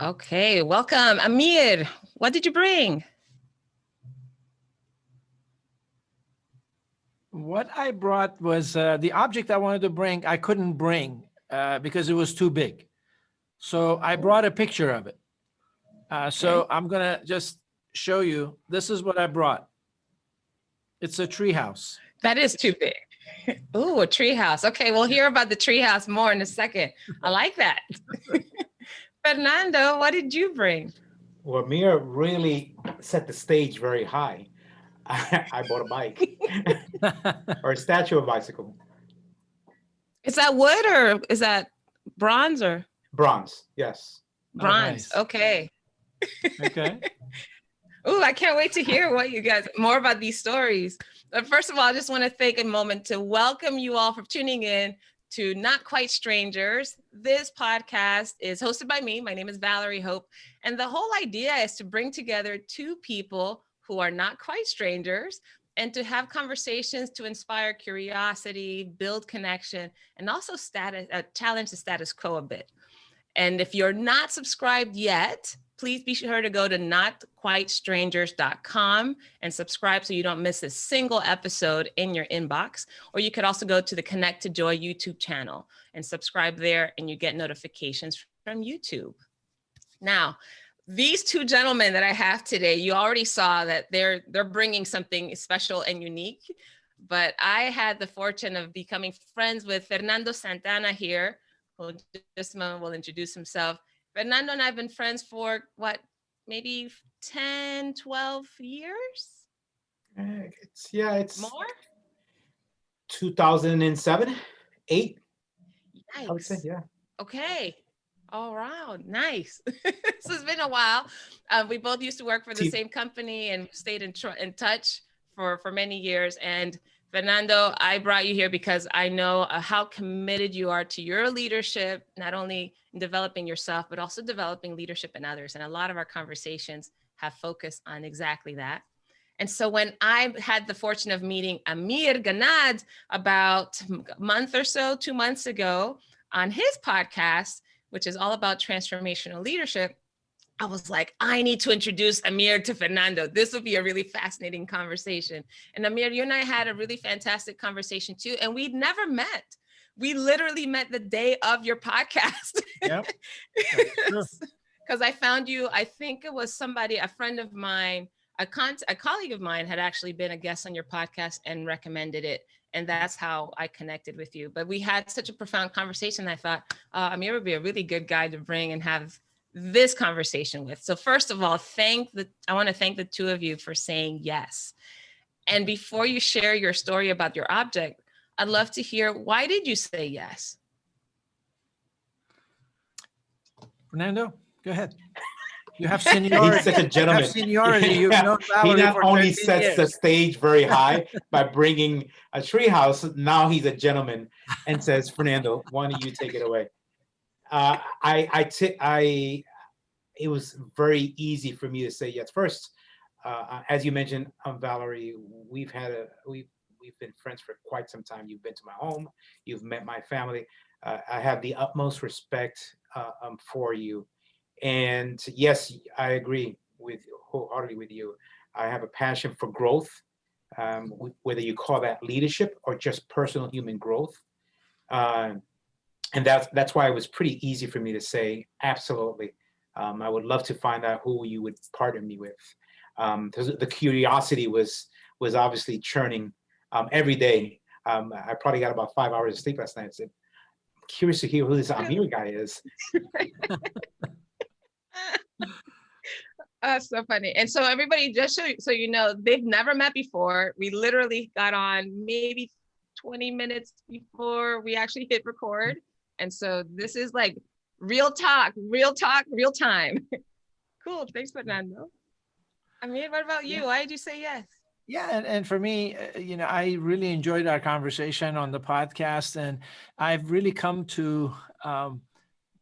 Okay, welcome. Amir, what did you bring? What I brought was the object I wanted to bring, I couldn't bring because it was too big. So I brought a picture of it. So I'm going to just show you. This is what I brought. It's a treehouse. That is too big. Ooh, a treehouse. Okay, we'll hear about the treehouse more in a second. I like that. Fernando, what did you bring? Well, Amir really set the stage very high. I bought a bike or a statue of bicycle. Is that wood or is that bronze or? Bronze, yes. Bronze. Oh, nice. Okay. Okay. Ooh, I can't wait to hear what you guys, more about these stories. But first of all, I just want to take a moment to welcome you all for tuning in to Not Quite Strangers. This podcast is hosted by me. My name is Valerie Hope. And the whole idea is to bring together two people who are not quite strangers and to have conversations to inspire curiosity, build connection, and also challenge the status quo a bit. And if you're not subscribed yet, please be sure to go to notquitestrangers.com and subscribe so you don't miss a single episode in your inbox. Or you could also go to the Connect to Joy YouTube channel and subscribe there, and you get notifications from YouTube. Now, these two gentlemen that I have today, you already saw that they're bringing something special and unique. But I had the fortune of becoming friends with Fernando Santana here, who just a moment will introduce himself. Fernando and I have been friends for maybe 10, 12 years? It's more? 2007, 8. Yikes. I would say, yeah. Okay. All right. Nice. So it's been a while. We both used to work for the same company and stayed in touch for many years. And Fernando, I brought you here because I know how committed you are to your leadership, not only in developing yourself, but also developing leadership in others. And a lot of our conversations have focused on exactly that. And so when I had the fortune of meeting Amir Ghannad about a month or so, 2 months ago on his podcast, which is all about transformational leadership, I was like, I need to introduce Amir to Fernando. This will be a really fascinating conversation. And Amir, you and I had a really fantastic conversation too. And we'd never met. We literally met the day of your podcast. Yep. Because I found you, I think it was a friend of mine, a colleague of mine had actually been a guest on your podcast and recommended it. And that's how I connected with you. But we had such a profound conversation. I thought Amir would be a really good guy to bring and have this conversation with. So first of all, I want to thank the two of you for saying yes. And before you share your story about your object, I'd love to hear, why did you say yes? Fernando, go ahead. You have seniority. He's such a gentleman. You have seniority. You've known He Valerie not for only 13 sets years. the stage very high by bringing a treehouse, now he's a gentleman and says, Fernando, why don't you take it away? It was very easy for me to say yes. First, as you mentioned, Valerie, we've been friends for quite some time. You've been to my home. You've met my family. I have the utmost respect for you. And yes, I agree wholeheartedly with you. I have a passion for growth, whether you call that leadership or just personal human growth. And that's why it was pretty easy for me to say, absolutely. I would love to find out who you would partner me with. The curiosity was obviously churning every day. I probably got about 5 hours of sleep last night. I said, I'm curious to hear who this Amir guy is. That's so funny. And so everybody, just so you know, they've never met before. We literally got on maybe 20 minutes before we actually hit record. And so this is like real talk, real time. Cool. Thanks, Fernando. Amir, what about you? Why did you say yes? Yeah, and for me, I really enjoyed our conversation on the podcast, and I've really come to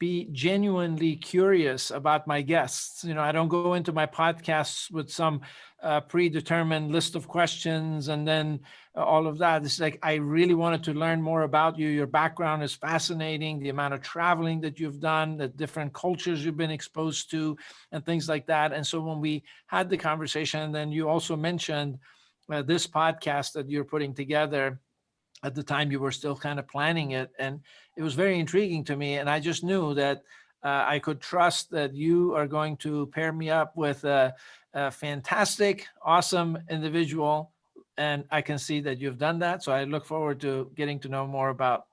be genuinely curious about my guests. I don't go into my podcasts with some predetermined list of questions and then all of that. It's like, I really wanted to learn more about you. Your background is fascinating, the amount of traveling that you've done, the different cultures you've been exposed to, and things like that. And so when we had the conversation, and then you also mentioned this podcast that you're putting together, at the time you were still kind of planning it, and it was very intriguing to me, and I just knew that I could trust that you are going to pair me up with a fantastic, awesome individual, and I can see that you've done that. So I look forward to getting to know more about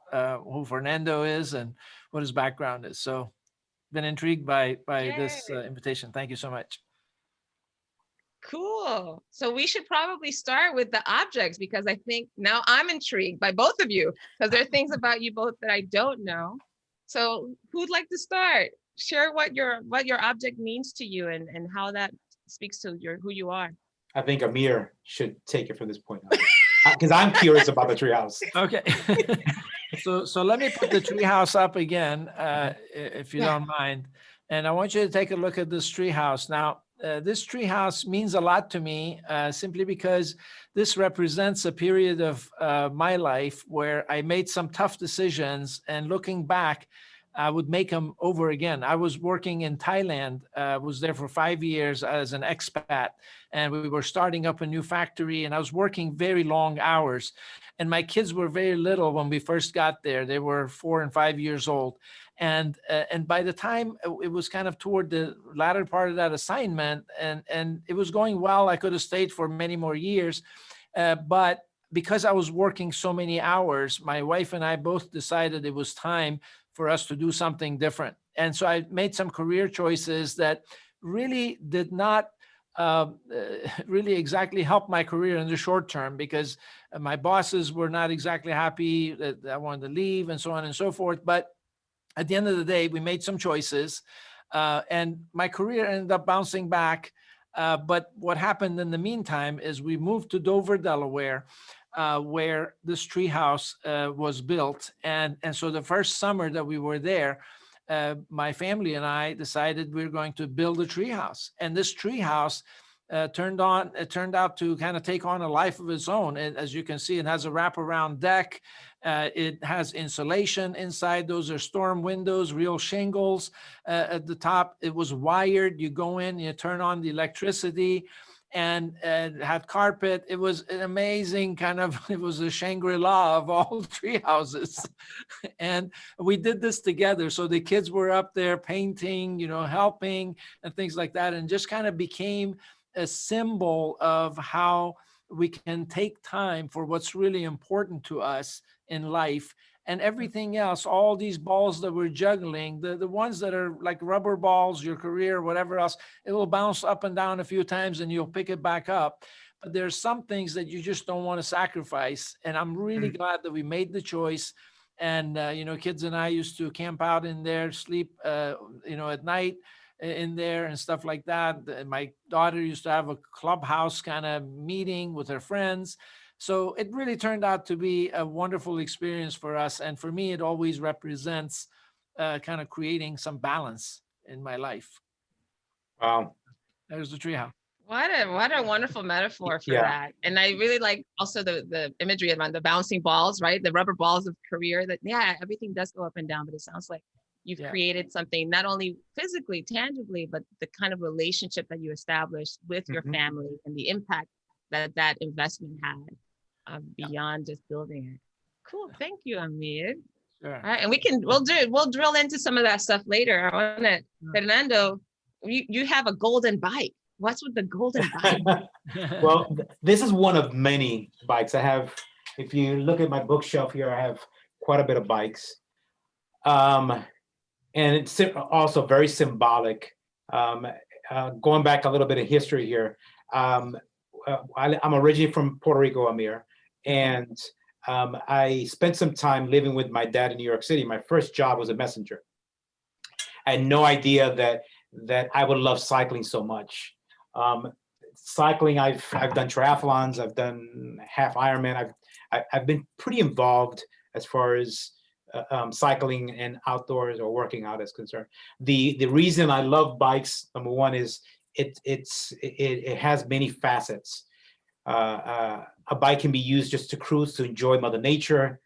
who Fernando is and what his background is. So been intrigued by this invitation. Thank you so much. Cool. So we should probably start with the objects, because I think now I'm intrigued by both of you, because there are things about you both that I don't know. So who'd like to start? Share what your object means to you and how that speaks to who you are. I think Amir should take it from this point on, because I'm curious about the treehouse. Okay. So let me put the treehouse up again, if you don't mind. And I want you to take a look at this treehouse. Now, this treehouse means a lot to me, simply because this represents a period of my life where I made some tough decisions, and looking back, I would make them over again. I was working in Thailand, was there for 5 years as an expat, and we were starting up a new factory, and I was working very long hours. And my kids were very little when we first got there. They were 4 and 5 years old. And by the time it was kind of toward the latter part of that assignment, and it was going well, I could have stayed for many more years. But because I was working so many hours, my wife and I both decided it was time for us to do something different. And so I made some career choices that really did not really exactly help my career in the short term, because my bosses were not exactly happy that I wanted to leave, and so on and so forth. But at the end of the day, we made some choices, and my career ended up bouncing back. But what happened in the meantime is we moved to Dover, Delaware, where this treehouse was built. And so the first summer that we were there, my family and I decided we were going to build a treehouse. And this treehouse turned out to kind of take on a life of its own. And as you can see, it has a wraparound deck. It has insulation inside. Those are storm windows, real shingles at the top. It was wired. You go in, you turn on the electricity, and it had carpet. It was an amazing it was a Shangri-La of all tree houses. And we did this together. So the kids were up there painting, helping and things like that, and just kind of became a symbol of how we can take time for what's really important to us in life. And everything else, all these balls that we're juggling, the ones that are like rubber balls, your career, whatever else, it will bounce up and down a few times and you'll pick it back up. But there's some things that you just don't want to sacrifice. And I'm really glad that we made the choice. And, kids and I used to camp out in there, sleep, at night in there and stuff like that. And my daughter used to have a clubhouse kind of meeting with her friends. So it really turned out to be a wonderful experience for us. And for me, it always represents kind of creating some balance in my life. Wow. There's the treehouse. What a wonderful metaphor for that. And I really like also the imagery around the bouncing balls, right? The rubber balls of career, that, everything does go up and down, but it sounds like you've created something not only physically, tangibly, but the kind of relationship that you established with your family and the impact that investment had beyond just building it. Cool. Thank you, Amir. Sure. All right. And we'll drill into some of that stuff later. I want to, Fernando, you have a golden bike. What's with the golden bike? Well, this is one of many bikes I have. If you look at my bookshelf here, I have quite a bit of bikes. And it's also very symbolic. Going back a little bit of history here. I'm originally from Puerto Rico, Amir, and I spent some time living with my dad in New York City. My first job was a messenger. I had no idea that I would love cycling so much. Cycling, I've done triathlons, I've done half Ironman. I've been pretty involved as far as cycling and outdoors or working out is concerned. The reason I love bikes, number one, is it has many facets. A bike can be used just to cruise, to enjoy Mother Nature.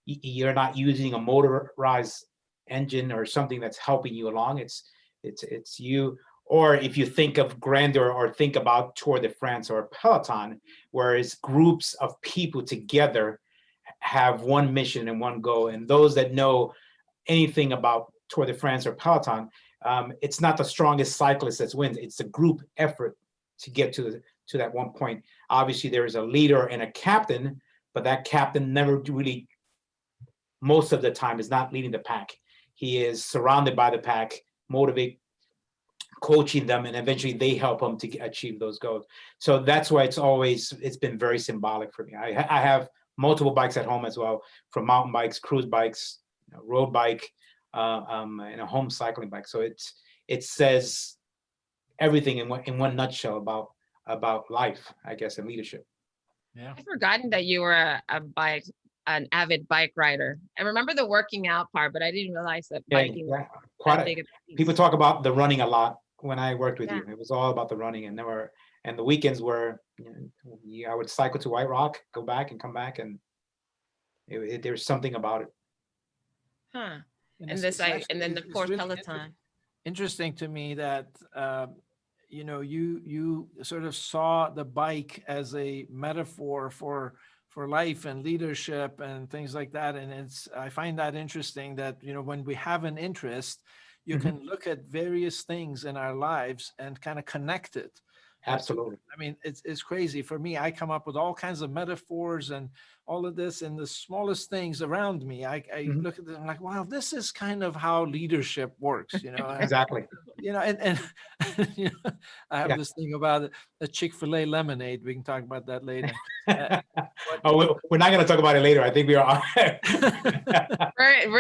You're not using a motorized engine or something that's helping you along. It's you. Or if you think of grandeur or think about Tour de France or Peloton, whereas groups of people together have one mission and one goal. And those that know anything about Tour de France or Peloton, it's not the strongest cyclist that wins. It's a group effort to get to that one point. Obviously, there is a leader and a captain, but that captain never really, most of the time, is not leading the pack. He is surrounded by the pack, motivate, coaching them, and eventually they help him to achieve those goals. So that's why it's been very symbolic for me. I have multiple bikes at home as well, from mountain bikes, cruise bikes, road bike, and a home cycling bike. So it says everything in one nutshell about life, I guess, and leadership. Yeah. I've forgotten that you were an avid bike rider. I remember the working out part, but I didn't realize that biking was that big a piece. People talk about the running a lot when I worked with you. It was all about the running, and the weekends were, I would cycle to White Rock, go back and come back, and there's something about it. Huh. And then of course really Peloton. Interesting to me that you sort of saw the bike as a metaphor for life and leadership and things like that. And I find that interesting that, when we have an interest, you can look at various things in our lives and kind of connect it. Absolutely. I mean, it's crazy. For me, I come up with all kinds of metaphors and all of this and the smallest things around me. I look at them like, wow, this is kind of how leadership works, Exactly. And I have this thing about the Chick-fil-A lemonade. We can talk about that later. We're not going to talk about it later. I think we are.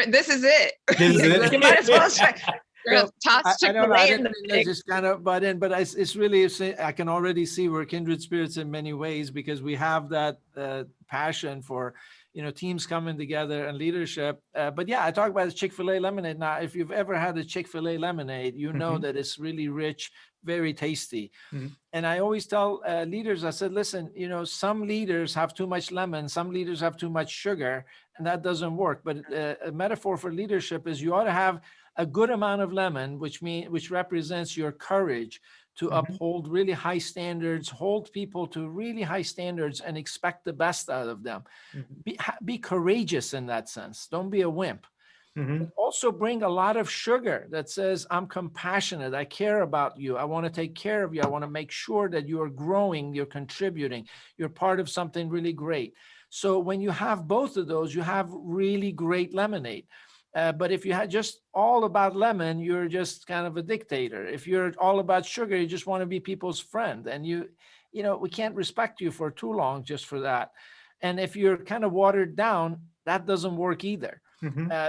This is it. This is it. You might as well check. Toss Chick-fil-A in the mix. Just kind of butt in, but it's really, I can already see we're kindred spirits in many ways, because we have that passion for, teams coming together and leadership. But yeah, I talk about the Chick-fil-A lemonade. Now, if you've ever had a Chick-fil-A lemonade, you know that it's really rich, very tasty. And I always tell leaders, I said, listen, some leaders have too much lemon, some leaders have too much sugar, and that doesn't work. But a metaphor for leadership is you ought to have a good amount of lemon, which represents your courage to uphold really high standards, hold people to really high standards, and expect the best out of them. Be courageous in that sense. Don't be a wimp. But also bring a lot of sugar that says, I'm compassionate. I care about you. I want to take care of you. I want to make sure that you are growing, you're contributing, you're part of something really great. So when you have both of those, you have really great lemonade. But if you had just all about lemon, you're just kind of a dictator. If you're all about sugar, you just want to be people's friend. And we can't respect you for too long just for that. And if you're kind of watered down, that doesn't work either.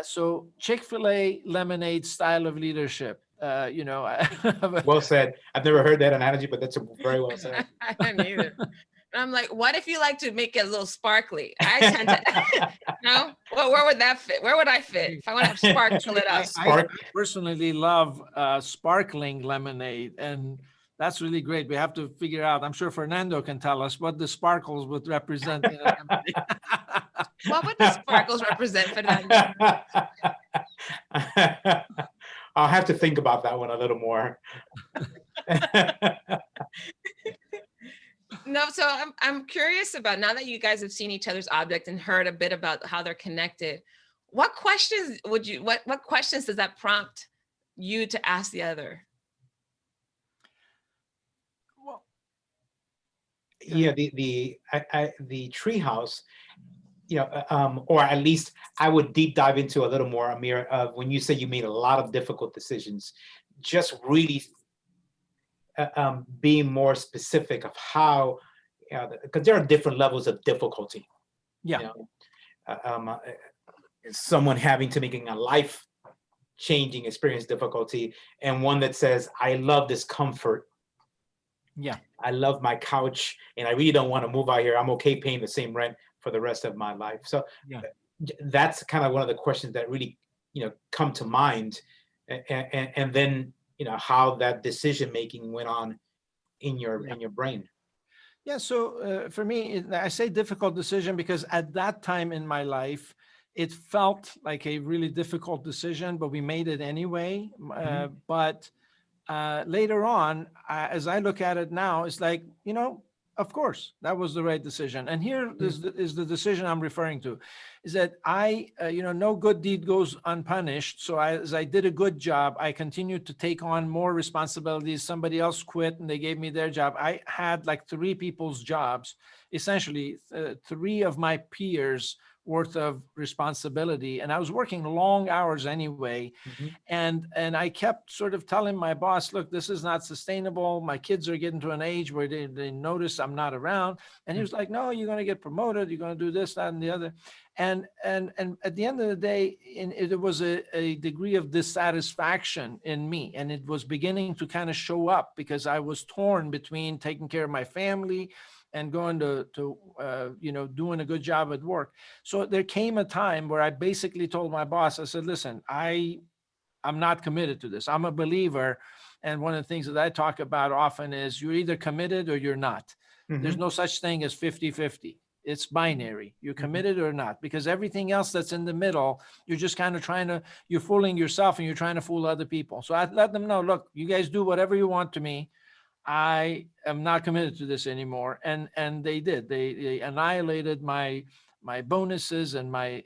So Chick-fil-A lemonade style of leadership, Well said. I've never heard that analogy, but that's very well said. I didn't either. And I'm like, what if you like to make it a little sparkly? I tend to, well, where would that fit? Where would I fit if I want to have spark to it up? I personally love sparkling lemonade, and that's really great. We have to figure out, I'm sure Fernando can tell us what the sparkles would represent in a lemonade. What would the sparkles represent, Fernando? I'll have to think about that one a little more. No, so I'm curious about, now that you guys have seen each other's object and heard a bit about how they're connected, what questions what questions does that prompt you to ask the other? Well, yeah, the treehouse, or at least I would deep dive into a little more, Amir, when you said you made a lot of difficult decisions, just really being more specific of how, because there are different levels of difficulty. Yeah. Someone having to making a life-changing experience difficulty, and one that says, I love this comfort. Yeah. I love my couch, and I really don't want to move out here. I'm okay paying the same rent for the rest of my life. So that's kind of one of the questions that really, come to mind, and then, how that decision making went on in your brain. Yeah, so for me, I say difficult decision because at that time in my life, it felt like a really difficult decision, but we made it anyway. But later on, as I look at it now, it's like, of course, that was the right decision. And here is the decision I'm referring to, is that no good deed goes unpunished. So as I did a good job, I continued to take on more responsibilities. Somebody else quit and they gave me their job. I had like 3 people's jobs, essentially 3 of my peers worth of responsibility. And I was working long hours anyway. And I kept sort of telling my boss, look, this is not sustainable. My kids are getting to an age where they notice I'm not around. And he was like, no, you're going to get promoted. You're going to do this, that, and the other. And at the end of the day, it was a degree of dissatisfaction in me. And it was beginning to kind of show up because I was torn between taking care of my family and going to doing a good job at work. So there came a time where I basically told my boss, I said, listen, I'm not committed to this. I'm a believer. And one of the things that I talk about often is you're either committed or you're not. There's no such thing as 50-50. It's binary. You're committed or not, because everything else that's in the middle, you're just kind of you're fooling yourself and you're trying to fool other people. So I let them know, look, you guys do whatever you want to me. I am not committed to this anymore. And they did. They annihilated my bonuses and my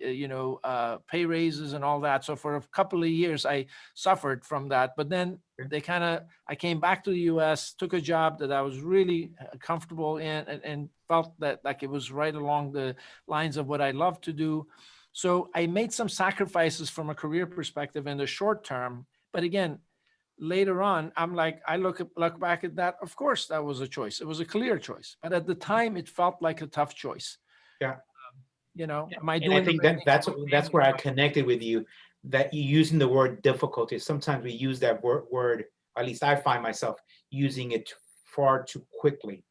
pay raises and all that. So for a couple of years I suffered from that. But then I came back to the US, took a job that I was really comfortable in, and felt that like it was right along the lines of what I love to do. So I made some sacrifices from a career perspective in the short term. But again, later on, I'm like, I look back at that. Of course, that was a choice. It was a clear choice. But at the time, it felt like a tough choice. Yeah. Am I doing? And I think that's where I connected with you. That you using the word difficulty. Sometimes we use that word. At least I find myself using it far too quickly.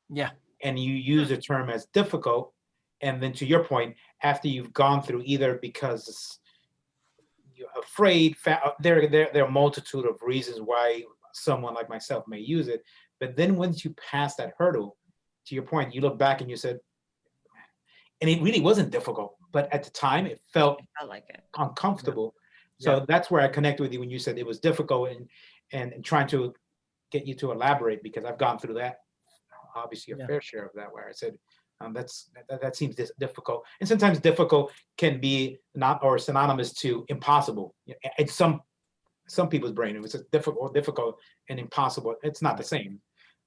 Yeah. And you use the term as difficult, and then to your point, after you've gone through either because you're afraid, there are a multitude of reasons why someone like myself may use it. But then once you pass that hurdle, to your point, you look back and you said, and it really wasn't difficult, but at the time it felt like it uncomfortable. So that's where I connected with you when you said it was difficult, and trying to get you to elaborate, because I've gone through that, obviously a fair share of that, where I said, that seems difficult. And sometimes difficult can be not or synonymous to impossible. It's some people's brain. It was difficult and impossible. It's not the same.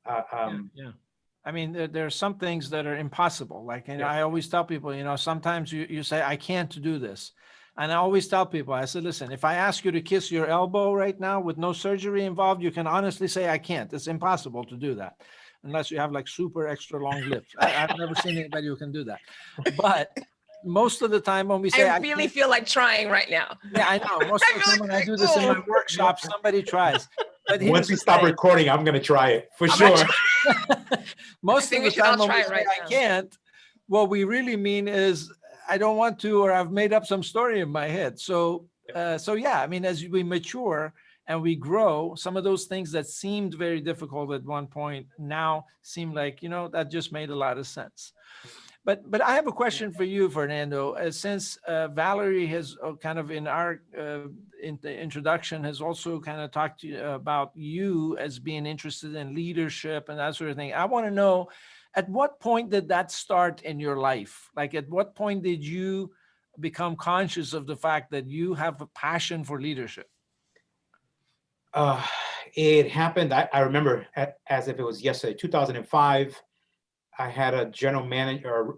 I mean, there are some things that are impossible. Like, and I always tell people, sometimes you say, I can't do this. And I always tell people, I said, listen, if I ask you to kiss your elbow right now with no surgery involved, you can honestly say, I can't. It's impossible to do that, unless you have like super extra long lips. I've never seen anybody who can do that. But most of the time when we say, I really feel like trying right now. Yeah, I know. Most of the time when I do this in my workshop, somebody tries. But once we stop recording, I'm going to try it for sure. Most of the time when we say I can't, what we really mean is I don't want to, or I've made up some story in my head. So yeah, I mean, as we mature and we grow, some of those things that seemed very difficult at one point now seem like, that just made a lot of sense. But I have a question for you, Fernando. Since Valerie has kind of in our in the introduction has also kind of talked to you about you as being interested in leadership and that sort of thing. I want to know, at what point did that start in your life? Like, at what point did you become conscious of the fact that you have a passion for leadership? It happened, I remember as if it was yesterday, 2005. I had a general manager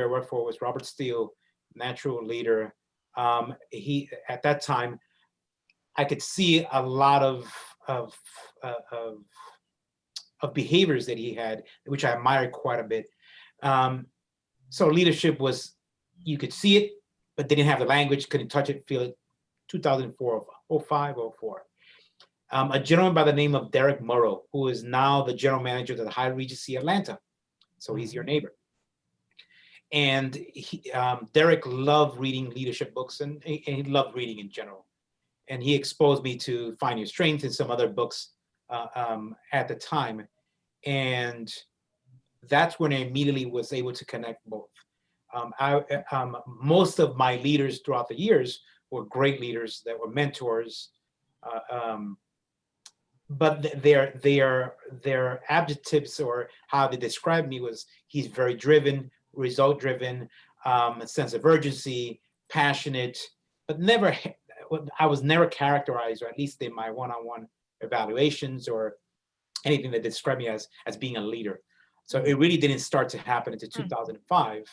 I worked for was Robert Steele, natural leader. He, at that time, I could see a lot of behaviors that he had, which I admired quite a bit. So leadership was, you could see it, but they didn't have the language, couldn't touch it, feel it. 2004, 05, 04. A gentleman by the name of Derek Morrow, who is now the general manager of the Hyatt Regency Atlanta. So he's your neighbor. And Derek loved reading leadership books, and he loved reading in general. And he exposed me to Find Your Strength and some other books at the time. And that's when I immediately was able to connect both. Most of my leaders throughout the years were great leaders that were mentors, but their adjectives or how they described me was he's very driven, result driven, a sense of urgency, passionate, but never. I was never characterized, or at least in my one-on-one evaluations or anything that described me as being a leader. So it really didn't start to happen until 2005.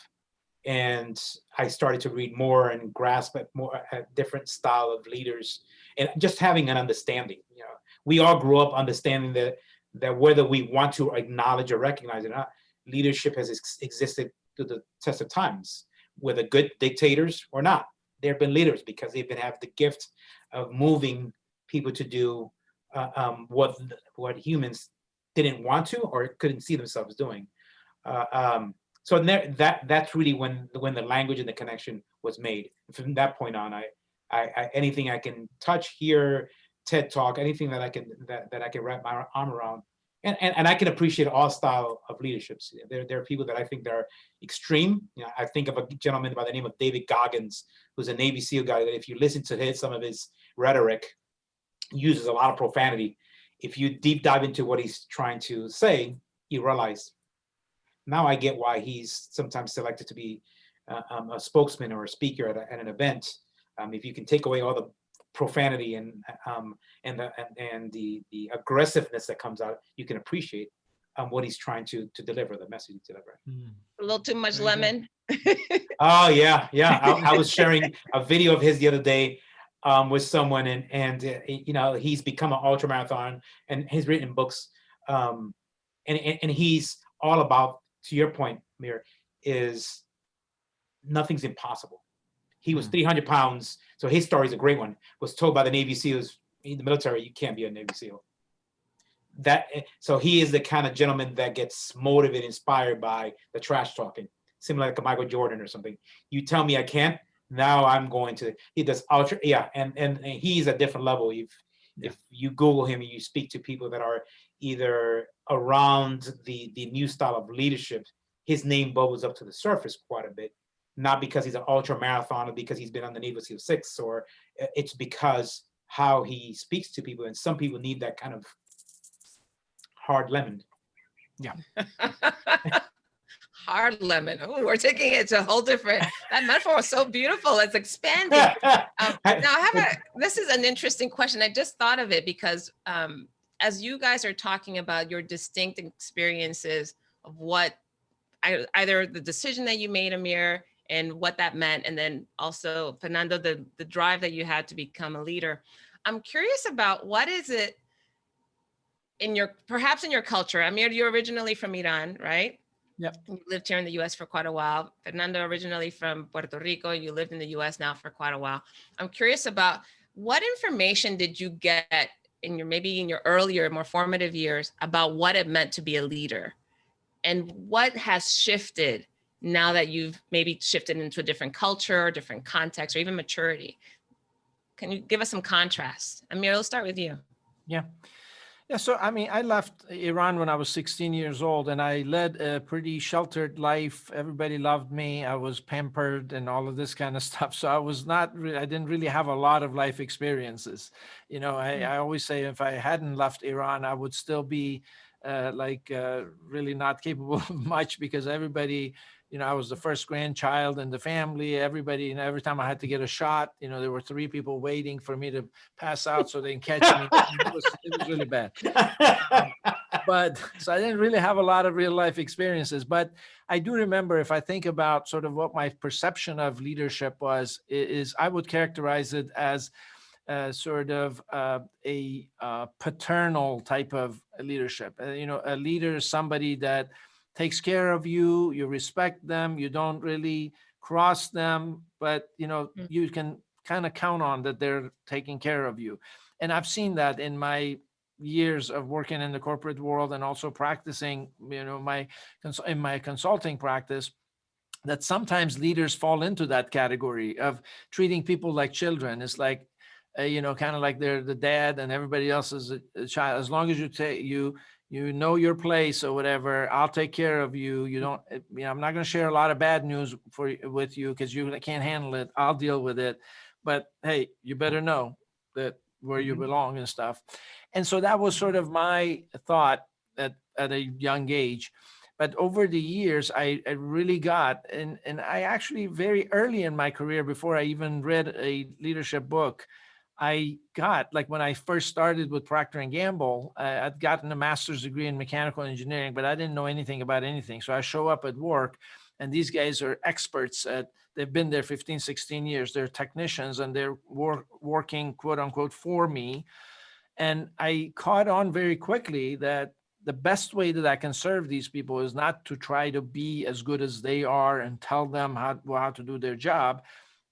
And I started to read more and grasp at more a different style of leaders, and just having an understanding. You know, we all grew up understanding that whether we want to acknowledge or recognize it or not, leadership has existed through the test of times, whether good dictators or not. There have been leaders because they've been have the gift of moving people to do what humans didn't want to or couldn't see themselves doing. So that's really when the language and the connection was made. From that point on, I anything I can touch, hear, TED Talk, anything that I can wrap my arm around, and I can appreciate all style of leaderships. There are people that I think that are extreme. You know, I think of a gentleman by the name of David Goggins, who's a Navy SEAL guy. That if you listen to some of his rhetoric, uses a lot of profanity. If you deep dive into what he's trying to say, you realize now I get why he's sometimes selected to be a spokesman or a speaker at an event. If you can take away all the profanity and the aggressiveness that comes out, you can appreciate what he's trying to deliver, the message he's delivering. A little too much lemon. Oh yeah. I was sharing a video of his the other day with someone, and you know, he's become an ultra marathon and he's written books, and he's all about, to your point, Amir, is nothing's impossible. He was 300 pounds, so his story is a great one. Was told by the Navy SEALs in the military, you can't be a Navy SEAL. So he is the kind of gentleman that gets motivated, inspired by the trash talking, similar like a Michael Jordan or something. You tell me I can't, now I'm going to. He does ultra, and he's a different level. If you Google him and you speak to people that are either around the new style of leadership, his name bubbles up to the surface quite a bit. Not because he's an ultra marathoner, because he's been on the Navy SEAL 6, or it's because how he speaks to people. And some people need that kind of hard lemon. Yeah. Hard lemon. Oh, we're taking it to a whole different. That metaphor was so beautiful. It's expanding. Now, this is an interesting question. I just thought of it because as you guys are talking about your distinct experiences of what either the decision that you made, Amir, and what that meant, and then also Fernando, the drive that you had to become a leader. I'm curious about what is it perhaps in your culture. Amir, you're originally from Iran, right? Yep. You lived here in the US for quite a while. Fernando, originally from Puerto Rico, you lived in the US now for quite a while. I'm curious about what information did you get in your earlier, more formative years about what it meant to be a leader, and what has shifted now that you've maybe shifted into a different culture, different context, or even maturity? Can you give us some contrast? Amir, let's start with you. Yeah. So, I mean, I left Iran when I was 16 years old, and I led a pretty sheltered life. Everybody loved me. I was pampered and all of this kind of stuff. So I didn't really have a lot of life experiences. You know, I always say if I hadn't left Iran, I would still be really not capable of much, because everybody, you know, I was the first grandchild in the family. Everybody, you know, every time I had to get a shot, you know, there were 3 people waiting for me to pass out so they can catch me. It was really bad. But so I didn't really have a lot of real life experiences. But I do remember, if I think about sort of what my perception of leadership was, is I would characterize it as sort of a paternal type of leadership. You know, a leader is somebody that takes care of you, you respect them, you don't really cross them, but you know, you can kind of count on that they're taking care of you. And I've seen that in my years of working in the corporate world and also practicing, you know, in my consulting practice, that sometimes leaders fall into that category of treating people like children. It's like, kind of like they're the dad and everybody else is a child. As long as you know your place or whatever, I'll take care of you. You don't, I'm not going to share a lot of bad news with you because you can't handle it. I'll deal with it. But hey, you better know that where you belong and stuff. And so that was sort of my thought at a young age. But over the years, I really got, and I actually very early in my career, before I even read a leadership book, I got, like when I first started with Procter and Gamble, I'd gotten a master's degree in mechanical engineering, but I didn't know anything about anything. So I show up at work and these guys are experts they've been there 15, 16 years. They're technicians and they're working, quote unquote, for me. And I caught on very quickly that the best way that I can serve these people is not to try to be as good as they are and tell them how to do their job,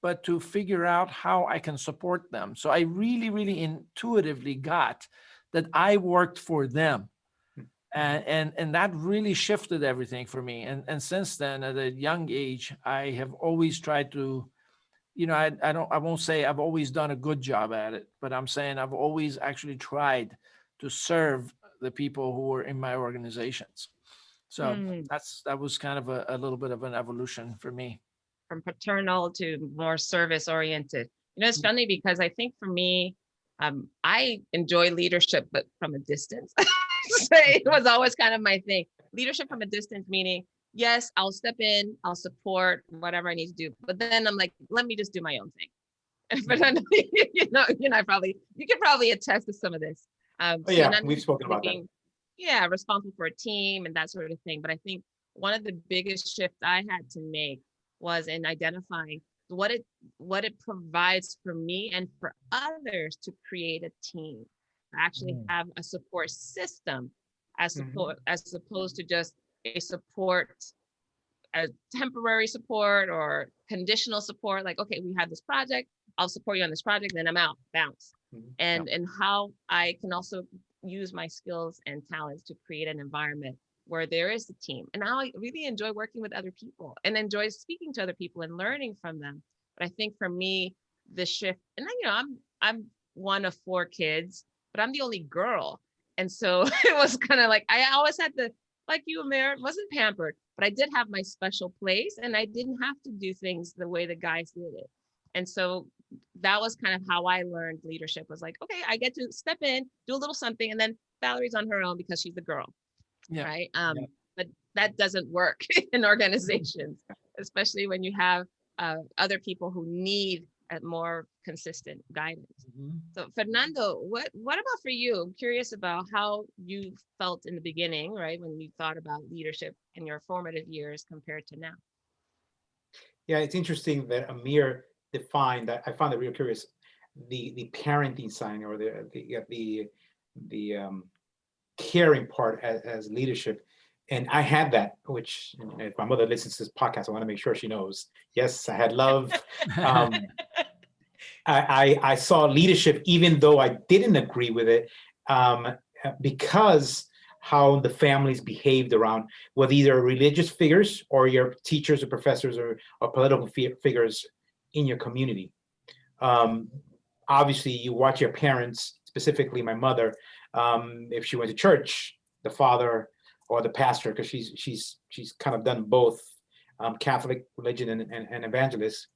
but to figure out how I can support them. So I really, really intuitively got that I worked for them. And that really shifted everything for me. And since then, at a young age, I have always tried to, I won't say I've always done a good job at it, but I'm saying I've always actually tried to serve the people who were in my organizations. So that was kind of a little bit of an evolution for me. From paternal to more service oriented. It's funny because I think for me, I enjoy leadership, but from a distance. So it was always kind of my thing. Leadership from a distance, meaning, yes, I'll step in, I'll support whatever I need to do. But then I'm like, let me just do my own thing. But I know, you can probably attest to some of this. We've spoken about that. Yeah, responsible for a team and that sort of thing. But I think one of the biggest shifts I had to make was in identifying what it provides for me and for others to create a team, actually have a support system as opposed to just a temporary support or conditional support. Like, okay, we have this project, I'll support you on this project, then I'm out, bounce. And how I can also use my skills and talents to create an environment where there is a team. And now I really enjoy working with other people and enjoy speaking to other people and learning from them. But I think for me, the shift, and I'm one of 4 kids, but I'm the only girl. And so it was kind of like, I always had to, like you, Amir, wasn't pampered, but I did have my special place and I didn't have to do things the way the guys did it. And so that was kind of how I learned leadership, was like, okay, I get to step in, do a little something, and then Valerie's on her own because she's the girl. Yeah. Right. But that doesn't work in organizations, especially when you have other people who need a more consistent guidance. So Fernando, what about for you? I'm curious about how you felt in the beginning, right? When you thought about leadership in your formative years compared to now. Yeah, it's interesting that Amir defined that. I found it real curious. The parenting side, or the caring part as leadership. And I had that, which, if my mother listens to this podcast, I want to make sure she knows. Yes, I had love. I saw leadership, even though I didn't agree with it, because how the families behaved around, whether either religious figures or your teachers or professors or political figures in your community. Obviously, you watch your parents, specifically my mother, if she went to church, the father or the pastor, because she's kind of done both, Catholic religion and evangelist.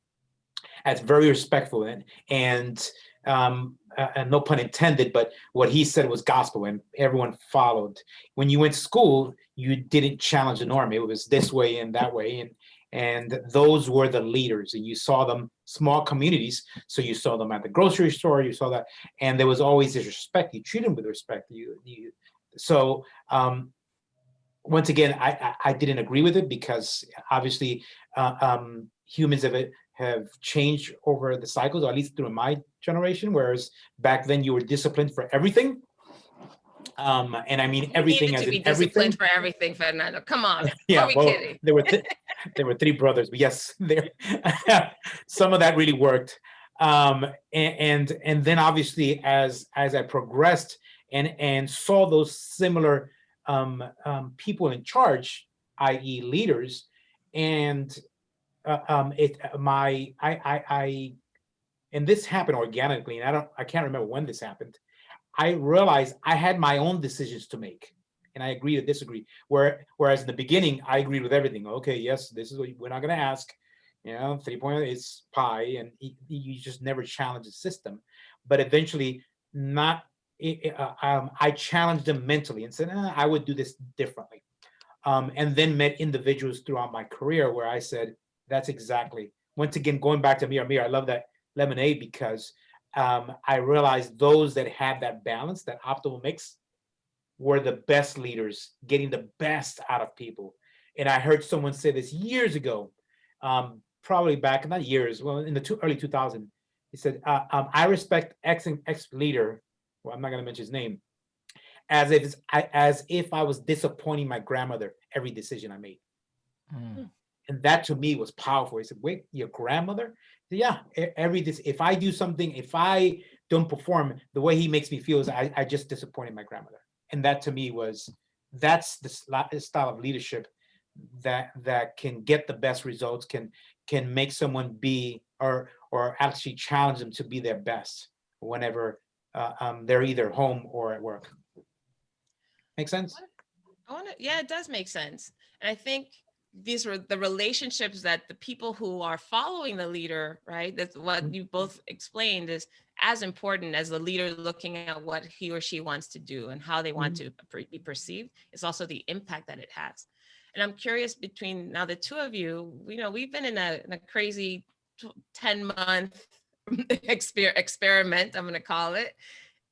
That's very respectful and no pun intended, but what he said was gospel and everyone followed. When you went to school, you didn't challenge the norm. It was this way and that way, and those were the leaders, and you saw them, small communities, so you saw them at the grocery store, you saw that, and there was always this respect. You treat them with respect. So once again, I didn't agree with it, because obviously humans have changed over the cycles, or at least through my generation, whereas back then you were disciplined for everything. And I mean everything as in everything. Disciplined for everything, Fernando. Come on. Yeah, are we kidding? There were 3 brothers, but yes, some of that really worked. And then obviously as I progressed and saw those similar people in charge, i.e. leaders, and and this happened organically, and I can't remember when this happened. I realized I had my own decisions to make, and I agree to disagree. Whereas in the beginning, I agreed with everything. Okay, yes, this is what we're not going to ask. 3 point is pi, and you just never challenge the system. But eventually, not. I challenged them mentally and said, I would do this differently. And then met individuals throughout my career where I said, that's exactly. Once again, going back to Amir, I love that lemonade because I realized those that had that balance, that optimal mix, were the best leaders, getting the best out of people. And I heard someone say this years ago, probably back, not years, well, in the early 2000s. He said, I respect X leader, well, I'm not going to mention his name, as if I was disappointing my grandmother every decision I made. Mm. And that to me was powerful. He said, wait, your grandmother? Said, yeah, if I do something, if I don't perform, the way he makes me feel is I just disappointed my grandmother. And that to me that's the style of leadership that can get the best results, can make someone be or actually challenge them to be their best whenever they're either home or at work. Make sense? Yeah, it does make sense. And I think these were the relationships that the people who are following the leader, right? That's what you both explained is as important as the leader looking at what he or she wants to do and how they want to be perceived. It's also the impact that it has. And I'm curious between now the two of you, we've been in a crazy 10-month experiment, I'm going to call it.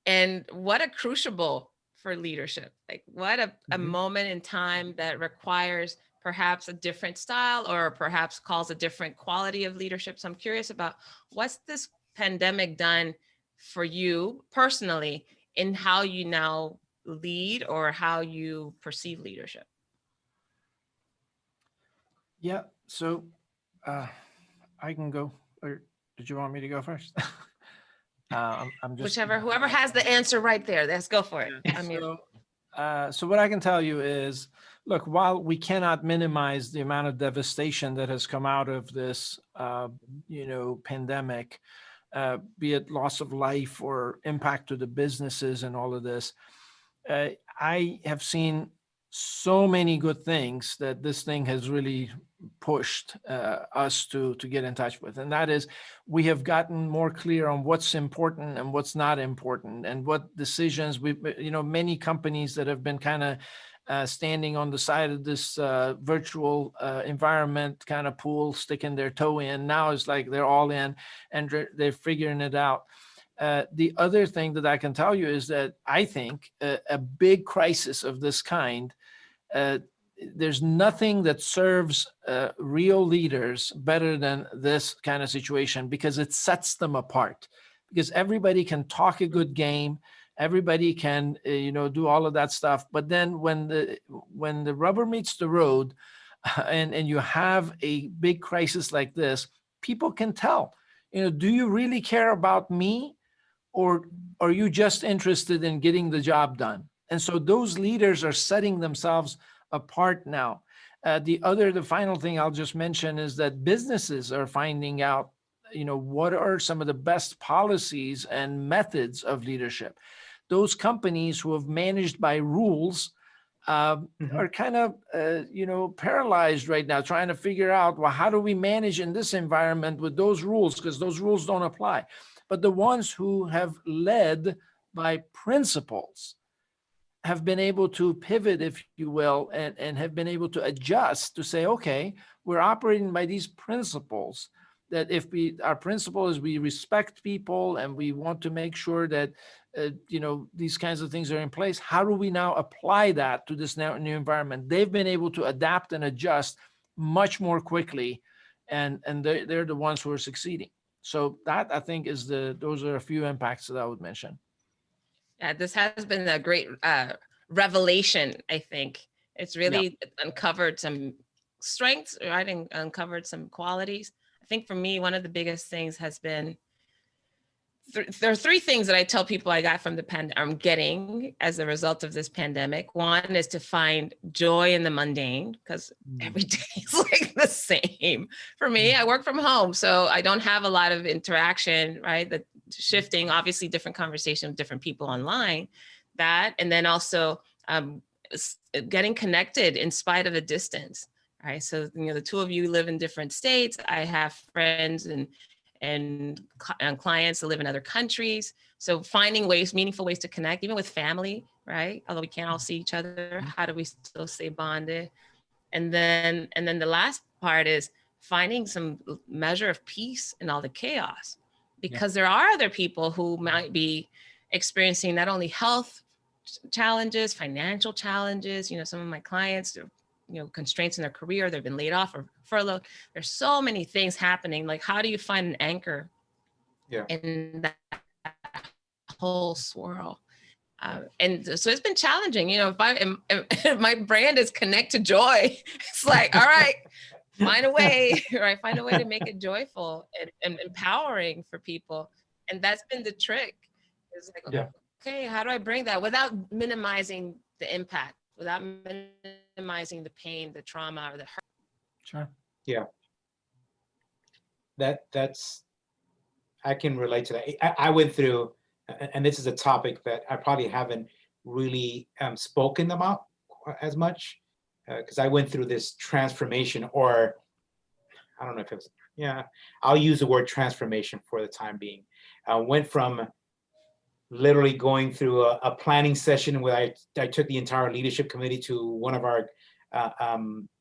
And what a crucible for leadership. Like what a moment in time that requires perhaps a different style or perhaps calls a different quality of leadership. So I'm curious about what's this pandemic done for you personally in how you now lead or how you perceive leadership? Yeah. So I can go, or did you want me to go first? I'm just whoever has the answer right there. Let's go for it. So what I can tell you is, look, while we cannot minimize the amount of devastation that has come out of this, pandemic, be it loss of life or impact to the businesses and all of this, I have seen so many good things that this thing has really pushed us to get in touch with. And that is, we have gotten more clear on what's important and what's not important and what decisions many companies that have been kind of standing on the side of this virtual environment kind of pool, sticking their toe in. Now it's like they're all in and they're figuring it out. The other thing that I can tell you is that I think a big crisis of this kind, there's nothing that serves real leaders better than this kind of situation because it sets them apart. Because everybody can talk a good game, everybody can do all of that stuff, but then when the rubber meets the road, and you have a big crisis like this, people can tell. Do you really care about me? Or are you just interested in getting the job done? And so those leaders are setting themselves apart now. The final thing I'll just mention is that businesses are finding out, what are some of the best policies and methods of leadership. Those companies who have managed by rules are kind of, paralyzed right now, trying to figure out, well, how do we manage in this environment with those rules? Because those rules don't apply. But the ones who have led by principles have been able to pivot, if you will, and have been able to adjust to say, okay, we're operating by these principles, that our principle is we respect people and we want to make sure that, these kinds of things are in place. How do we now apply that to this new environment? They've been able to adapt and adjust much more quickly, and they're the ones who are succeeding. So that, I think, those are a few impacts that I would mention. Yeah, this has been a great revelation, I think. It's really uncovered some strengths, right? And uncovered some qualities. I think for me, one of the biggest things has been there are three things that I tell people I got from the I'm getting as a result of this pandemic. One is to find joy in the mundane, because every day is like the same for me. I work from home, so I don't have a lot of interaction, right? The shifting, obviously different conversation with different people online, that, and then also getting connected in spite of a distance, right? So, the two of you live in different states. I have friends and clients that live in other countries. So finding meaningful ways to connect, even with family, right? Although we can't all see each other, how do we still stay bonded? And then the last part is finding some measure of peace in all the chaos, because there are other people who might be experiencing not only health challenges, financial challenges. Some of my clients, constraints in their career, they've been laid off or furloughed. There's so many things happening. Like, how do you find an anchor in that whole swirl? And so it's been challenging. If my brand is connect to joy, it's like, all right, find a way, right? Find a way to make it joyful and empowering for people. And that's been the trick. It's like, okay, how do I bring that without minimizing the impact, without minimizing the pain, the trauma, or the hurt? Sure. Yeah. That's, I can relate to that. I went through, and this is a topic that I probably haven't really spoken about as much, because I went through this transformation, or I don't know if it was, I'll use the word transformation for the time being. I went from literally going through a planning session where I took the entire leadership committee to one of our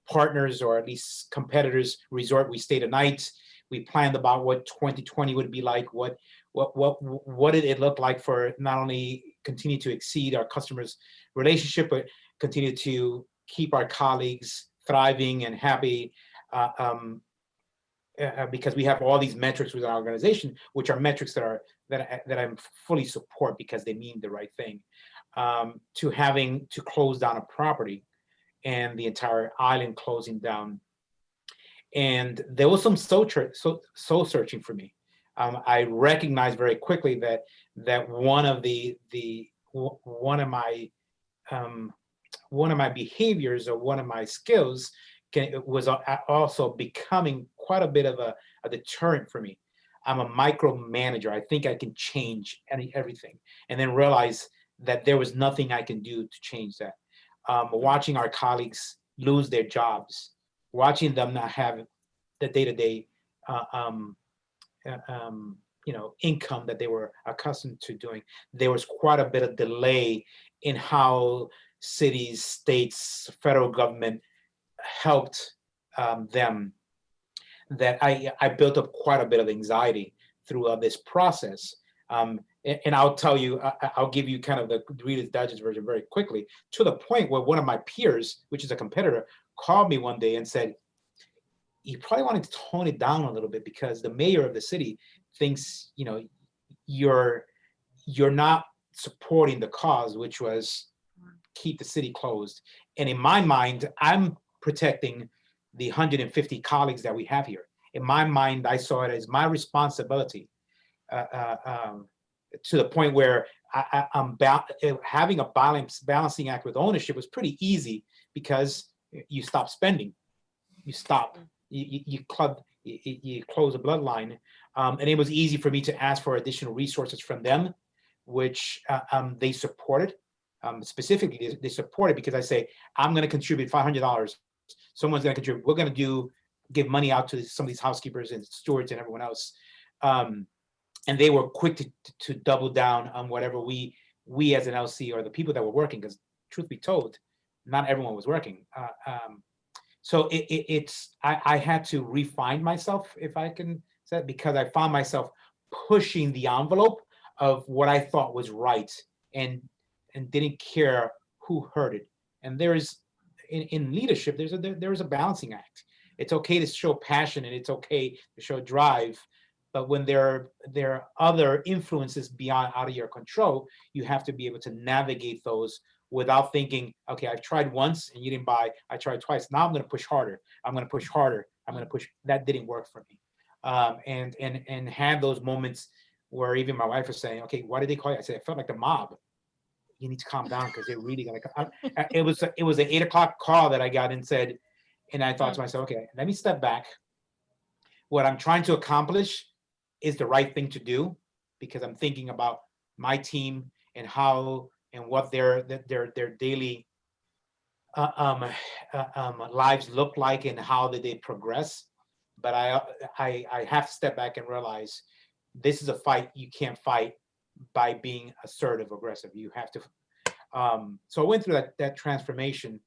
partners, or at least competitors' resort. We stayed a night. We planned about what 2020 would be like, what did it look like for not only continue to exceed our customers' relationship, but continue to keep our colleagues thriving and happy, because we have all these metrics with our organization, which are metrics that I fully support because they mean the right thing, to having to close down a property and the entire island closing down. And there was some soul searching for me. I recognized very quickly that one of my behaviors, or one of my skills, was also becoming quite a bit of a deterrent for me. I'm a micromanager. I think I can change everything, and then realize that there was nothing I can do to change that. Watching our colleagues lose their jobs, watching them not have the day-to-day income that they were accustomed to doing. There was quite a bit of delay in how cities, states, federal government helped them, that I built up quite a bit of anxiety throughout this process. And I'll tell you, I'll give you kind of the Reader's Digest version very quickly, to the point where one of my peers, which is a competitor, called me one day and said, you probably wanted to tone it down a little bit, because the mayor of the city thinks, you're not supporting the cause, which was keep the city closed. And in my mind, I'm protecting the 150 colleagues that we have here. In my mind, I saw it as my responsibility, to the point where I'm having a balancing act with ownership was pretty easy, because you stop spending, you stop. You close a bloodline, and it was easy for me to ask for additional resources from them, which they supported. Specifically, they supported because I say, I'm going to contribute $500. Someone's going to contribute. We're going to give money out to some of these housekeepers and stewards and everyone else. And they were quick to double down on whatever we as an LC, or the people that were working, because truth be told, not everyone was working. So I had to refine myself, if I can say, because I found myself pushing the envelope of what I thought was right, and didn't care who heard it. And there is, in leadership, there is a balancing act. It's okay to show passion, and it's okay to show drive, but when there are other influences out of your control, you have to be able to navigate those without thinking, okay, I've tried once and you didn't buy, I tried twice, now I'm going to push harder, I'm going to push harder, I'm going to push. That didn't work for me. And have those moments where even my wife was saying, okay, why did they call you? I said, I felt like the mob. You need to calm down because they're really gonna come. It was an 8 o'clock call that I got and said, and I thought to myself, okay, let me step back. What I'm trying to accomplish is the right thing to do because I'm thinking about my team and how and what their daily lives look like and how did they progress. But I have to step back and realize this is a fight you can't fight by being assertive, aggressive. You have to. So I went through that transformation,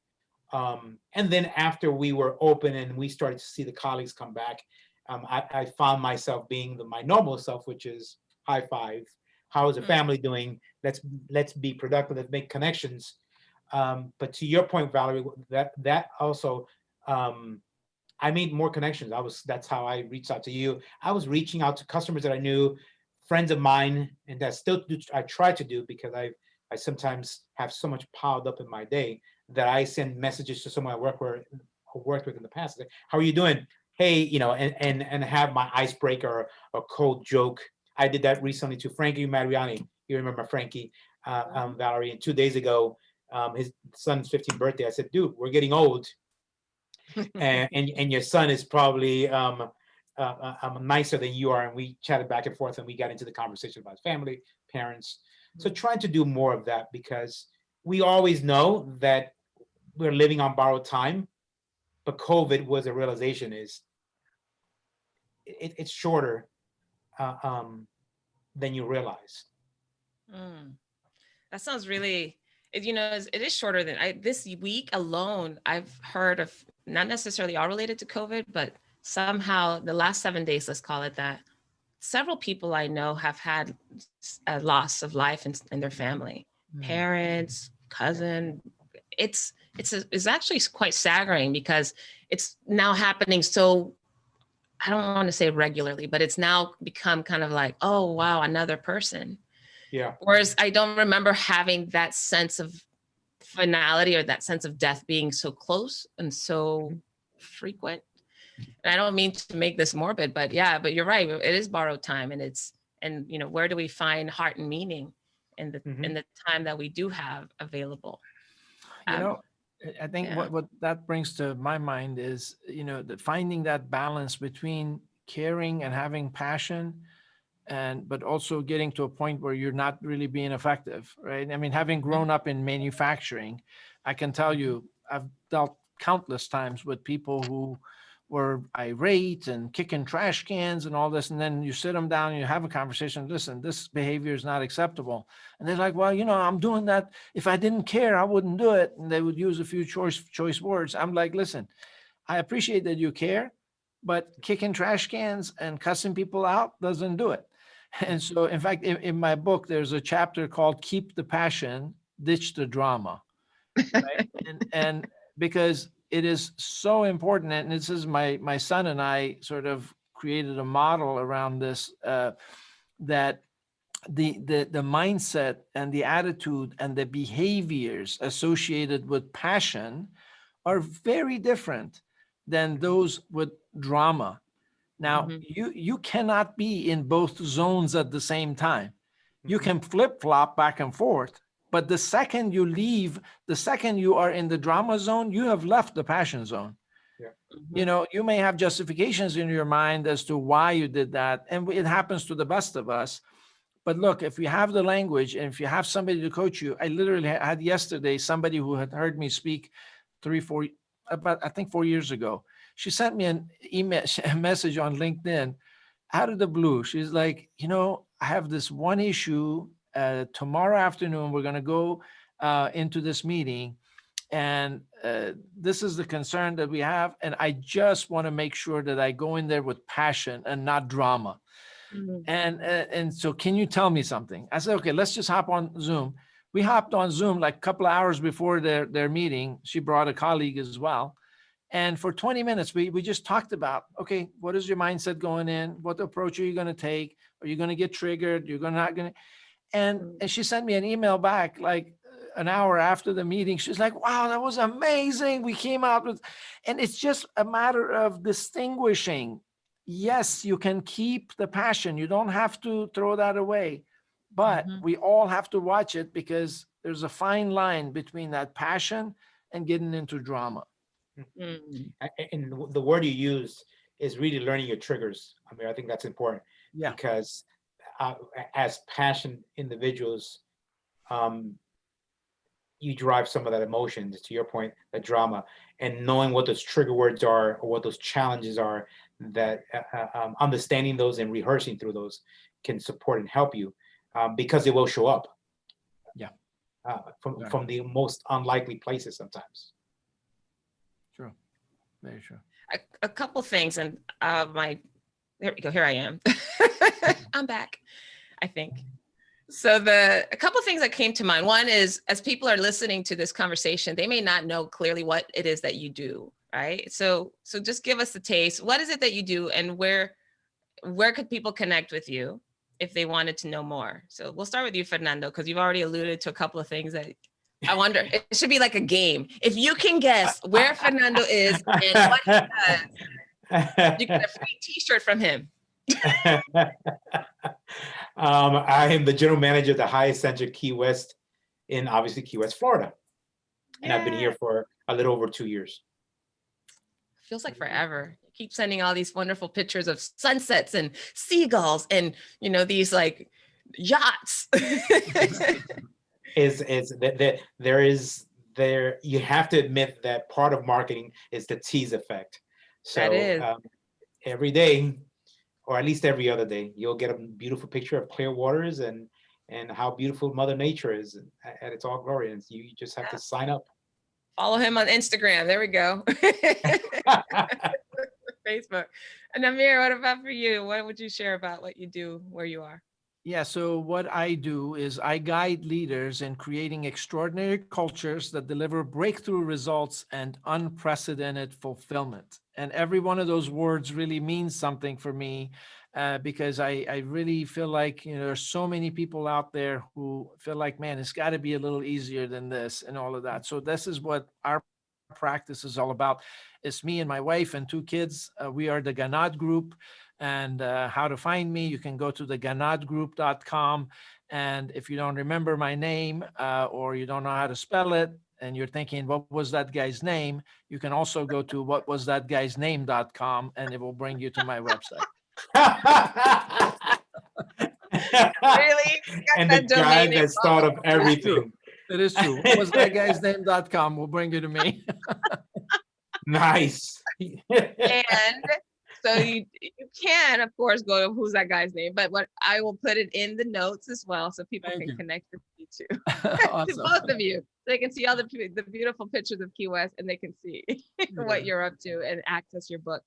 and then after we were open and we started to see the colleagues come back, I found myself being my normal self, which is high five. How is the family doing? Let's be productive. Let's make connections. But to your point, Valerie, that also, I made more connections. That's how I reached out to you. I was reaching out to customers that I knew, friends of mine, and that still I try to do because I sometimes have so much piled up in my day that I send messages to someone I worked with in the past. Like, how are you doing? Hey, and have my icebreaker or cold joke. I did that recently to Frankie Mariani. You remember Frankie, Valerie? And 2 days ago, his son's 15th birthday. I said, dude, we're getting old, and your son is probably nicer than you are. And we chatted back and forth, and we got into the conversation about his family, parents. So trying to do more of that because we always know that we're living on borrowed time, but COVID was a realization is it's shorter than you realize. That sounds really, it is shorter than this week alone. I've heard of, not necessarily all related to COVID, but somehow the last 7 days, let's call it that, several people I know have had a loss of life in their family, parents, cousin. It's actually quite staggering because it's now happening. So I don't want to say regularly, but it's now become kind of like, oh, wow, another person. Yeah. Whereas I don't remember having that sense of finality or that sense of death being so close and so frequent. And I don't mean to make this morbid, but you're right. It is borrowed time, and where do we find heart and meaning in the time that we do have available? I think what that brings to my mind is, finding that balance between caring and having passion, but also getting to a point where you're not really being effective, right? I mean, having grown up in manufacturing, I can tell you, I've dealt countless times with people who were irate and kicking trash cans and all this. And then you sit them down and you have a conversation. Listen, this behavior is not acceptable. And they're like, well, I'm doing that. If I didn't care, I wouldn't do it. And they would use a few choice words. I'm like, listen, I appreciate that you care, but kicking trash cans and cussing people out doesn't do it. And so, in fact, in my book, there's a chapter called Keep the Passion, Ditch the Drama. Right? and because it is so important, and this is my son and I sort of created a model around this, that the mindset and the attitude and the behaviors associated with passion are very different than those with drama. Now, you cannot be in both zones at the same time. You can flip-flop back and forth, but the second you are in the drama zone, you have left the passion zone. Yeah. You may have justifications in your mind as to why you did that, and it happens to the best of us. But look, if you have the language and if you have somebody to coach you, I literally had yesterday somebody who had heard me speak 4 years ago. She sent me an email, a message on LinkedIn out of the blue. She's like, I have this one issue. Tomorrow afternoon, we're going to go into this meeting. And this is the concern that we have. And I just want to make sure that I go in there with passion and not drama. And so can you tell me something? I said, okay, let's just hop on Zoom. We hopped on Zoom like a couple of hours before their meeting. She brought a colleague as well. And for 20 minutes, we just talked about, okay, what is your mindset going in? What approach are you going to take? Are you going to get triggered? You're not going to. And she sent me an email back like an hour after the meeting. She's like, wow, that was amazing. We came out with, and it's just a matter of distinguishing, yes, you can keep the passion. You don't have to throw that away, but Mhm. we all have to watch it because there's a fine line between that passion and getting into drama. Mm. And the word you use is really learning your triggers. I mean, I think that's important Yeah. because uh, as passionate individuals, um, you drive some of that emotion, to your point, the drama, and knowing what those trigger words are or what those challenges are, that understanding those and rehearsing through those can support and help you, because it will show up Yeah. from the most unlikely places sometimes. True. Very true. A couple things, and here we go. Here I am. I'm back, I think. So a couple things that came to mind. One is, as people are listening to this conversation, they may not know clearly what it is that you do, right? So just give us a taste. What is it that you do, and where could people connect with you if they wanted to know more? So we'll start with you, Fernando, because you've already alluded to a couple of things that I wonder. It should be like a game. If you can guess where Fernando is and what he does, you get a free T-shirt from him. I am the general manager of the Hyatt Center Key West in, obviously, Key West, Florida. And I've been here for a little over 2 years. Feels like forever. You keep sending all these wonderful pictures of sunsets and seagulls and, these like yachts. You have to admit that part of marketing is the tease effect. So That is. Every day, or at least every other day, you'll get a beautiful picture of clear waters and how beautiful Mother Nature is at its all glory. And you just have to sign up. Follow him on Instagram. There we go. Facebook. And Amir, what about for you? What would you share about what you do where you are? Yeah, so what I do is I guide leaders in creating extraordinary cultures that deliver breakthrough results and unprecedented fulfillment. And every one of those words really means something for me, because I really feel like, there's so many people out there who feel like, man, it's got to be a little easier than this and all of that. So this is what our practice is all about. It's me and my wife and 2 kids. We are the Ghannad Group. And how to find me, you can go to the ghannadgroup.com. And if you don't remember my name, or you don't know how to spell it, and you're thinking, what was that guy's name? You can also go to whatwasthatguysname.com, and it will bring you to my website. Really? And the guy that's thought of everything. It is true. Whatwasthatguysname.com will bring you to me. Nice. And so you can, of course, go to who's that guy's name, but what I will put it in the notes as well, so people can connect with you too. Awesome. To both of you. They can see all the beautiful pictures of Key West, and they can see what you're up to and access your book.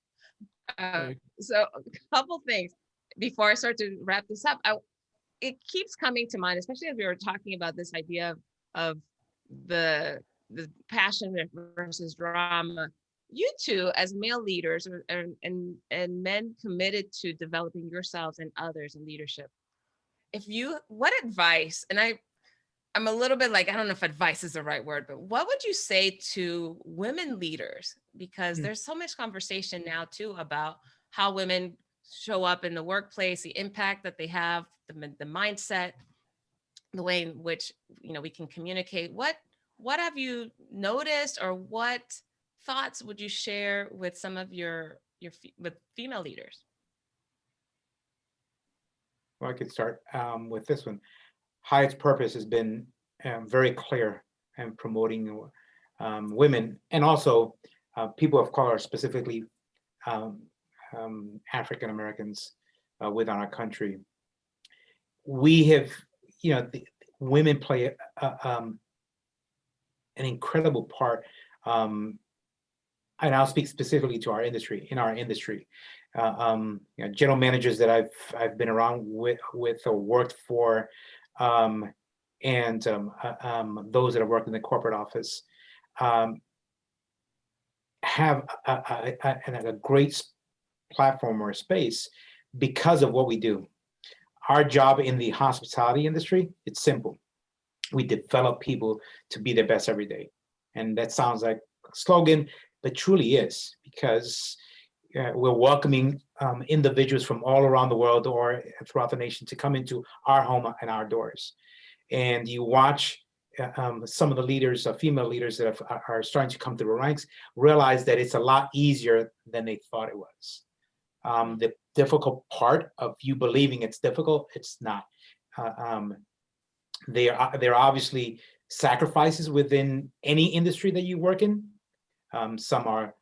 So a couple things before I start to wrap this up. It keeps coming to mind, especially as we were talking about this idea of the passion versus drama. You two, as male leaders and men committed to developing yourselves and others in leadership, what advice, and I'm a little bit like, I don't know if advice is the right word, but what would you say to women leaders? Because there's so much conversation now too about how women show up in the workplace, the impact that they have, the mindset, the way in which, we can communicate. What have you noticed, or what thoughts would you share with some of with female leaders? Well, I could start with this one. Hyatt's purpose has been very clear in promoting women, and also people of color, specifically African Americans within our country. We have, women play an incredible part. And I'll speak specifically to our industry. In our industry, general managers that I've been around with or worked for, and those that have worked in the corporate office, have a great platform or space because of what we do. Our job in the hospitality industry, it's simple. We develop people to be their best every day. And that sounds like a slogan, but truly is, because we're welcoming individuals from all around the world or throughout the nation to come into our home and our doors. And you watch some of the leaders, female leaders that are starting to come through the ranks, realize that it's a lot easier than they thought it was. The difficult part of you believing it's difficult, it's not. There are obviously sacrifices within any industry that you work in. Some are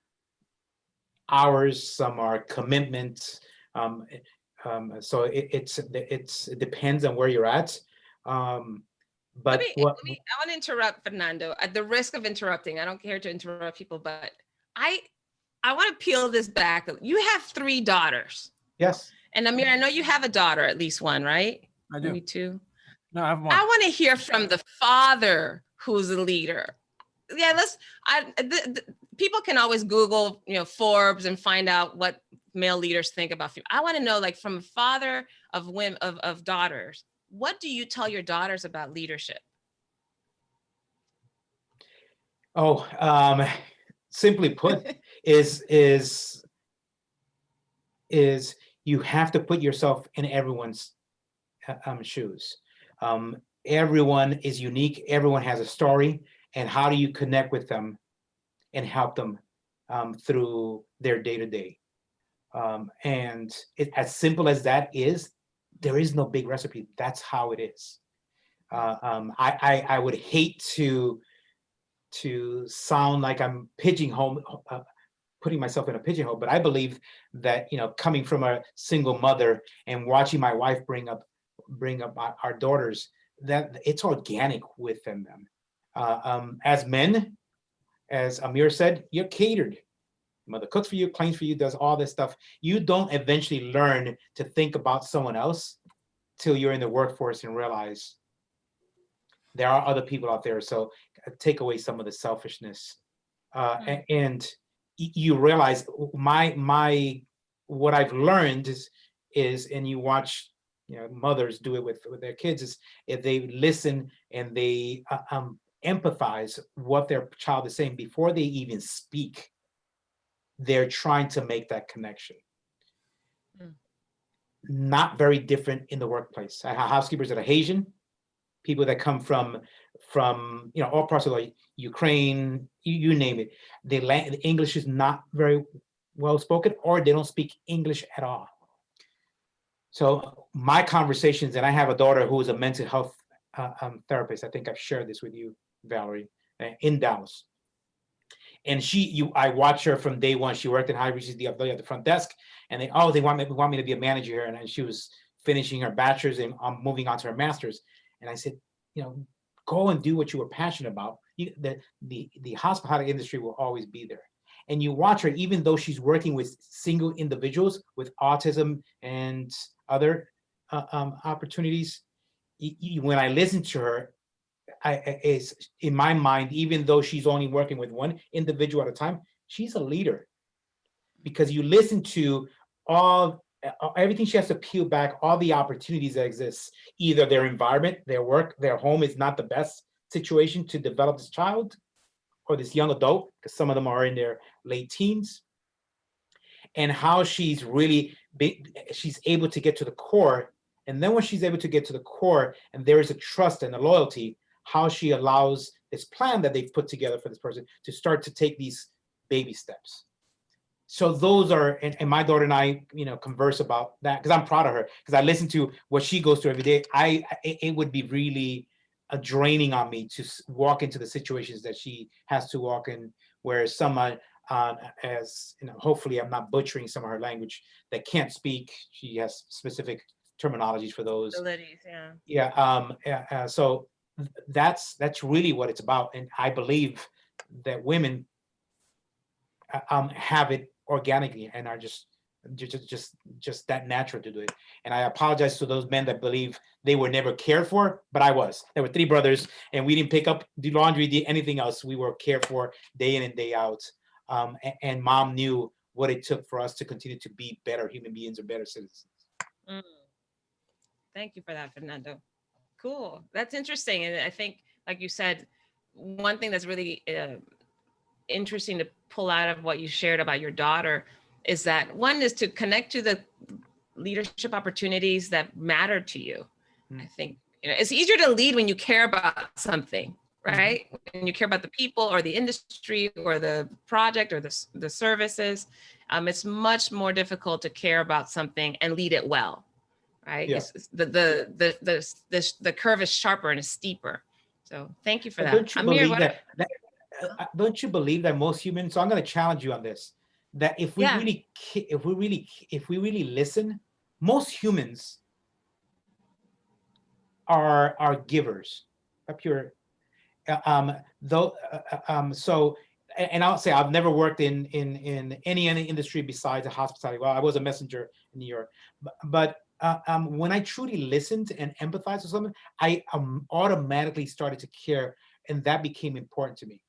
hours, some are commitments. So it depends on where you're at. But I want to interrupt, Fernando, at the risk of interrupting. I don't care to interrupt people, but I want to peel this back. You have 3 daughters. Yes. And Amir, I know you have a daughter, at least one, right? I do. Maybe 2. No, I have one. I want to hear from the father who's a leader. Yeah, people can always Google, Forbes and find out what male leaders think about female. I want to know, like, from a father of women, of daughters, what do you tell your daughters about leadership? Simply put, is you have to put yourself in everyone's shoes. Everyone is unique. Everyone has a story. And how do you connect with them and help them through their day-to-day? And as simple as that is, there is no big recipe. That's how it is. I would hate to sound like I'm putting myself in a pigeonhole, but I believe that, coming from a single mother and watching my wife bring up our daughters, that it's organic within them. As men, as Amir said, you're catered. Mother cooks for you, cleans for you, does all this stuff. You don't eventually learn to think about someone else till you're in the workforce and realize there are other people out there. So take away some of the selfishness, and you realize what I've learned is, and you watch, mothers do it with their kids, is if they listen and they empathize what their child is saying before they even speak, they're trying to make that connection. Not very different in the workplace. I have housekeepers that are Haitian, people that come from all parts of like Ukraine, you name it. The English is not very well spoken, or they don't speak English at all. So my conversations, and I have a daughter who is a mental health therapist. I think I've shared this with you, Valerie, in Dallas. And I watched her from day one. She worked in high reaches at the front desk, and they want me to be a manager here. And she was finishing her bachelor's and moving on to her master's. And I said, go and do what you were passionate about. The hospitality industry will always be there. And you watch her, even though she's working with single individuals with autism and other opportunities. When I listen to her, is in my mind, even though she's only working with one individual at a time, she's a leader, because you listen to everything she has to peel back, all the opportunities that exist. Either their environment, their work, their home is not the best situation to develop this child or this young adult, because some of them are in their late teens, and how she's able to get to the core. And then when she's able to get to the core and there is a trust and a loyalty, how she allows this plan that they've put together for this person to start to take these baby steps. So those are, and my daughter and I, converse about that, because I'm proud of her, because I listen to what she goes through every day. It would be really draining on me to walk into the situations that she has to walk in, where someone, hopefully I'm not butchering some of her language, that can't speak. She has specific terminologies for those. Abilities, yeah. Yeah. So that's really what it's about. And I believe that women have it organically and are just that natural to do it. And I apologize to those men that believe they were never cared for, but I was. There were 3 brothers, and we didn't pick up the laundry, anything else. We were cared for day in and day out. And mom knew what it took for us to continue to be better human beings or better citizens. Thank you for that, Fernando. Cool. That's interesting. And I think, like you said, one thing that's really interesting to pull out of what you shared about your daughter is that one is to connect to the leadership opportunities that matter to you. I think it's easier to lead when you care about something, right? When you care about the people or the industry or the project or the services, it's much more difficult to care about something and lead it well, right? Yeah. It's the curve is sharper and is steeper. So thank you for that. Don't you Amir, believe don't you believe that most humans? So I'm going to challenge you on this. That if we really listen, most humans are givers, a pure. Though, so, and I'll say I've never worked in any industry besides the hospitality. Well, I was a messenger in New York, but when I truly listened and empathized with someone, I automatically started to care, and that became important to me.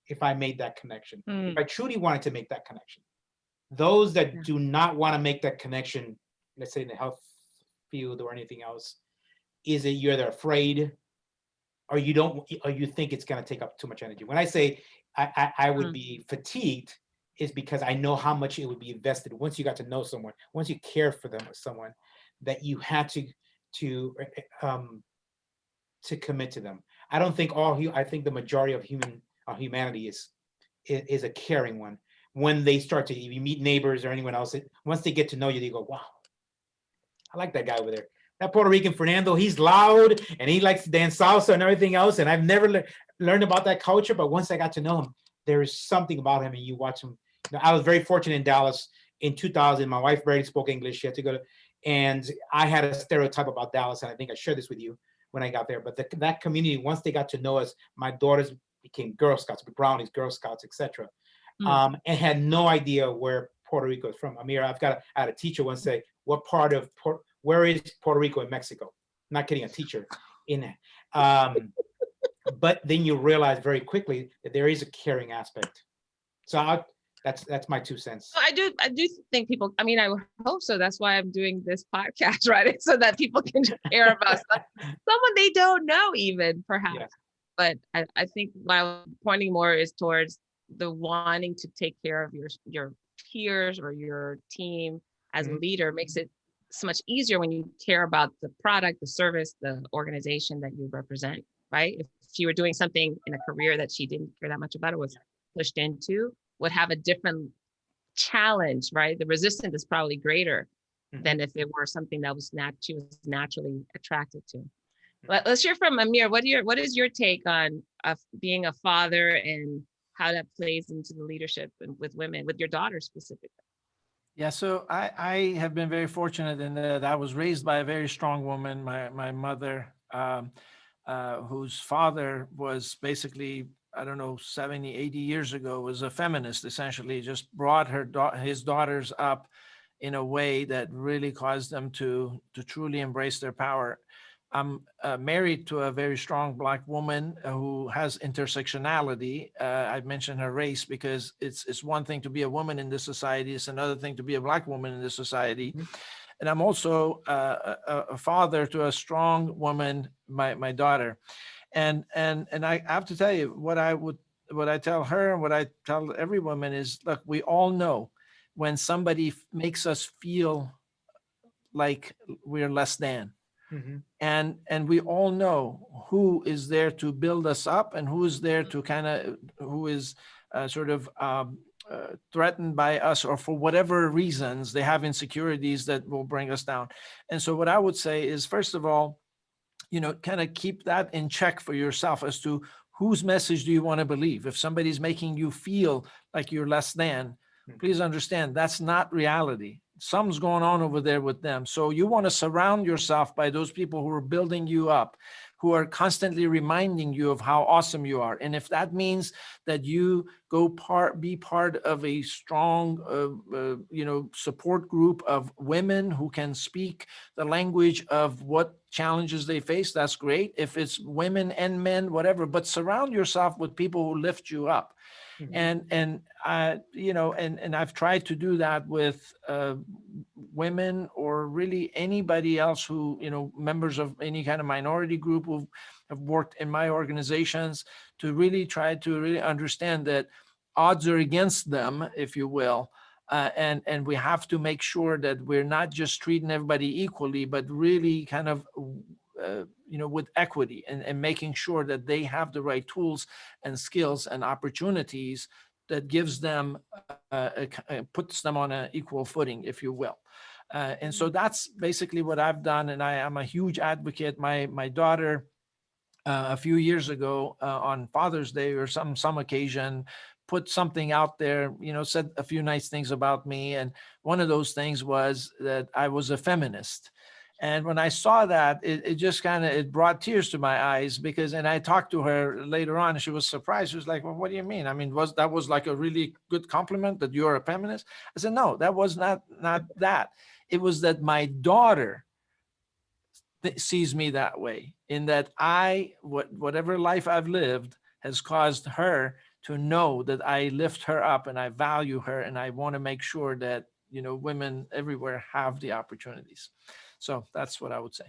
If I made that connection, if I truly wanted to make that connection, those that do not want to make that connection, let's say in the health field or anything else, is it you're either afraid or you don't, or you think it's going to take up too much energy. When I say I would be fatigued, is because I know how much it would be invested once you got to know someone, once you care for them or someone, that you had to commit to them. I don't think I think the majority of humanity is a caring one. When they start to, if you meet neighbors or anyone else, once they get to know you, they go, wow, I like that guy over there. That Puerto Rican Fernando, he's loud and he likes to dance salsa and everything else. And I've never learned about that culture, but once I got to know him, there is something about him, and you watch him. You know, I was very fortunate in Dallas in 2000. My wife barely spoke English. She had to go to, and I had a stereotype about Dallas, and I think I shared this with you when I got there. But that community, once they got to know us, my daughters became Girl Scouts, Brownies, Girl Scouts, etc. And had no idea where Puerto Rico is from. Amir, I had a teacher once say, "What part of where is Puerto Rico in Mexico?" I'm not kidding, a teacher in. But then you realize very quickly that there is a caring aspect. So that's my 2 cents. I do think people, I mean, I hope so. That's why I'm doing this podcast, right? So that people can care about someone they don't know even, perhaps. Yeah. But I think what I'm pointing more is towards the wanting to take care of your peers or your team as a leader makes it so much easier when you care about the product, the service, the organization that you represent, right? If she were doing something in a career that she didn't care that much about or was pushed into, would have a different challenge, right? The resistance is probably greater than if it were something that she was naturally attracted to. Let's hear from Amir. What is your take on being a father and how that plays into the leadership with women, with your daughter specifically? Yeah, so I have been very fortunate in that I was raised by a very strong woman, my mother, whose father was basically, I don't know, 70, 80 years ago, was a feminist, essentially, just brought his daughters up in a way that really caused them to truly embrace their power. I'm married to a very strong Black woman who has intersectionality. I mentioned her race because it's one thing to be a woman in this society. It's another thing to be a Black woman in this society. And I'm also a father to a strong woman, my daughter. And I have to tell you, what I tell her and what I tell every woman is, look, we all know when somebody makes us feel like we're less than. And we all know who is there to build us up and who is there to who is threatened by us, or for whatever reasons they have insecurities that will bring us down. And so what I would say is, first of all, kind of keep that in check for yourself as to whose message do you want to believe. If somebody's making you feel like you're less than, please understand that's not reality. Something's going on over there with them. So you want to surround yourself by those people who are building you up, who are constantly reminding you of how awesome you are. And if that means that you be part of a strong, support group of women who can speak the language of what challenges they face, that's great. If it's women and men, whatever, but surround yourself with people who lift you up. And I've tried to do that with women, or really anybody else who, members of any kind of minority group who have worked in my organizations, to really try to really understand that odds are against them, if you will. and we have to make sure that we're not just treating everybody equally, but really kind of with equity, and making sure that they have the right tools and skills and opportunities that gives them puts them on an equal footing, if you will. And so that's basically what I've done, and I am a huge advocate. My daughter, a few years ago, on Father's Day or some occasion, put something out there, said a few nice things about me. And one of those things was that I was a feminist. And when I saw that, it just it brought tears to my eyes, and I talked to her later on, and she was surprised. She was like, well, what do you mean? I mean, was like a really good compliment that you're a feminist? I said, no, that was not that. It was that my daughter sees me that way, in that whatever life I've lived has caused her to know that I lift her up and I value her, and I want to make sure that women everywhere have the opportunities. So that's what I would say.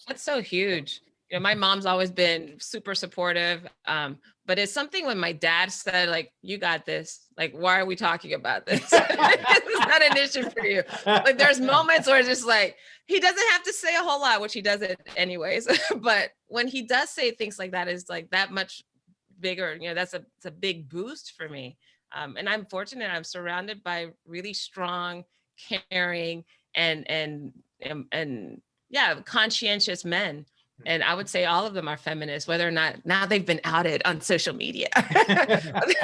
That's so huge. My mom's always been super supportive. But it's something when my dad said, like, you got this, like, why are we talking about this? It's not an issue for you. Like, there's moments where it's just like, he doesn't have to say a whole lot, which he doesn't anyways. But when he does say things like that, is like that much bigger, it's a big boost for me. And I'm fortunate, I'm surrounded by really strong, caring, and conscientious men. And I would say all of them are feminists, whether or not now they've been outed on social media.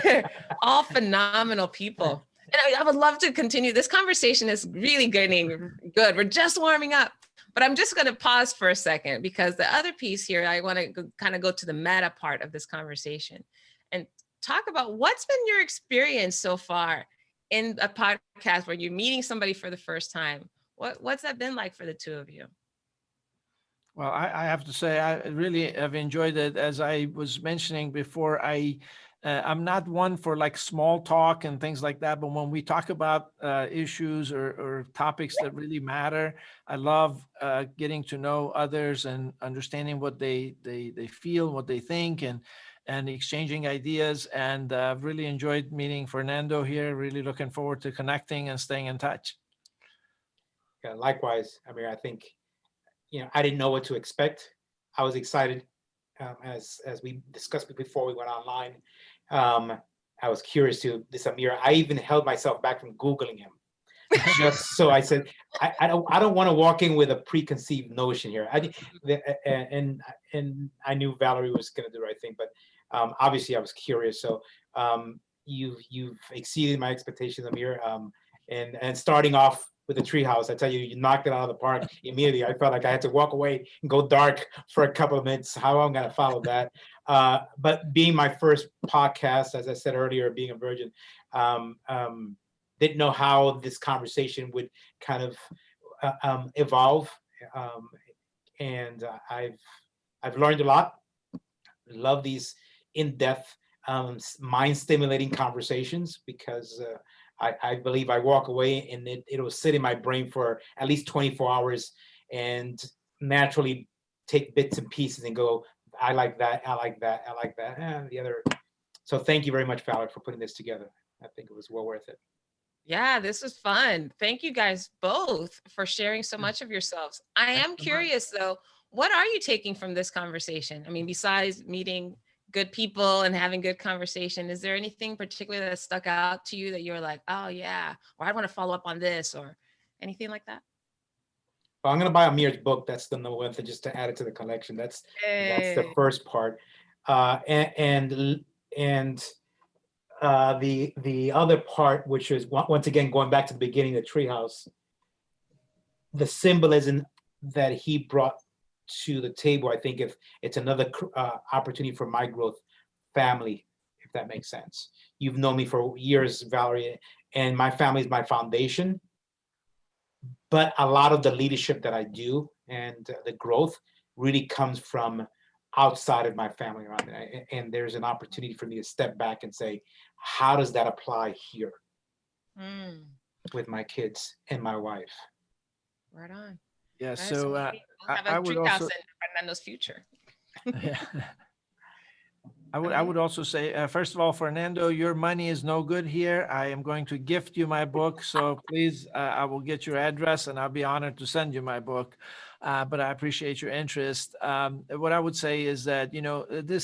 They're all phenomenal people. And I would love to continue. This conversation is really getting good. We're just warming up. But I'm just going to pause for a second, because the other piece here, I want to kind of go to the meta part of this conversation and talk about what's been your experience so far in a podcast where you're meeting somebody for the first time. What's that been like for the two of you? Well, I have to say, I really have enjoyed it. As I was mentioning before, I'm not one for like small talk and things like that. But when we talk about issues or topics that really matter, I love getting to know others and understanding what they feel, what they think, and exchanging ideas. And I've really enjoyed meeting Fernando here. Really looking forward to connecting and staying in touch. Yeah, likewise. I mean, I think, I didn't know what to expect. I was excited, as we discussed before we went online. I was curious to this Amir. I even held myself back from Googling him, just so I said, I don't want to walk in with a preconceived notion here. And I knew Valerie was going to do the right thing, but obviously I was curious. So you've exceeded my expectations, Amir. And starting off with the treehouse, I tell you, you knocked it out of the park immediately. I felt like I had to walk away and go dark for a couple of minutes. How I'm going to follow that? But being my first podcast, as I said earlier, being a virgin, didn't know how this conversation would kind of evolve. And I've learned a lot. Love these in-depth, mind-stimulating conversations, because I believe I walk away and it'll sit in my brain for at least 24 hours and naturally take bits and pieces and go, I like that, I like that, I like that, and the other. So thank you very much, Valerie, for putting this together. I think it was well worth it. Yeah, this was fun. Thank you guys both for sharing so much of yourselves. I am curious though, what are you taking from this conversation? I mean, besides meeting good people and having good conversation, is there anything particular that stuck out to you that you're like, oh yeah, or I want to follow up on this, or anything like that? Well, I'm going to buy Amir's book. That's the number one thing, just to add it to the collection. That's the first part. And the other part, which is once again going back to the beginning of the treehouse, the symbolism that he brought to the table. I think if it's another opportunity for my growth, family, if that makes sense. You've known me for years, Valerie, and my family is my foundation. But a lot of the leadership that I do and the growth really comes from outside of my family around me. And there's an opportunity for me to step back and say, how does that apply here with my kids and my wife? Right on. Yeah, so we'll have a treehouse in Fernando's future. Yeah. I would also say, first of all, Fernando, your money is no good here. I am going to gift you my book. So please, I will get your address and I'll be honored to send you my book. But I appreciate your interest. What I would say is that,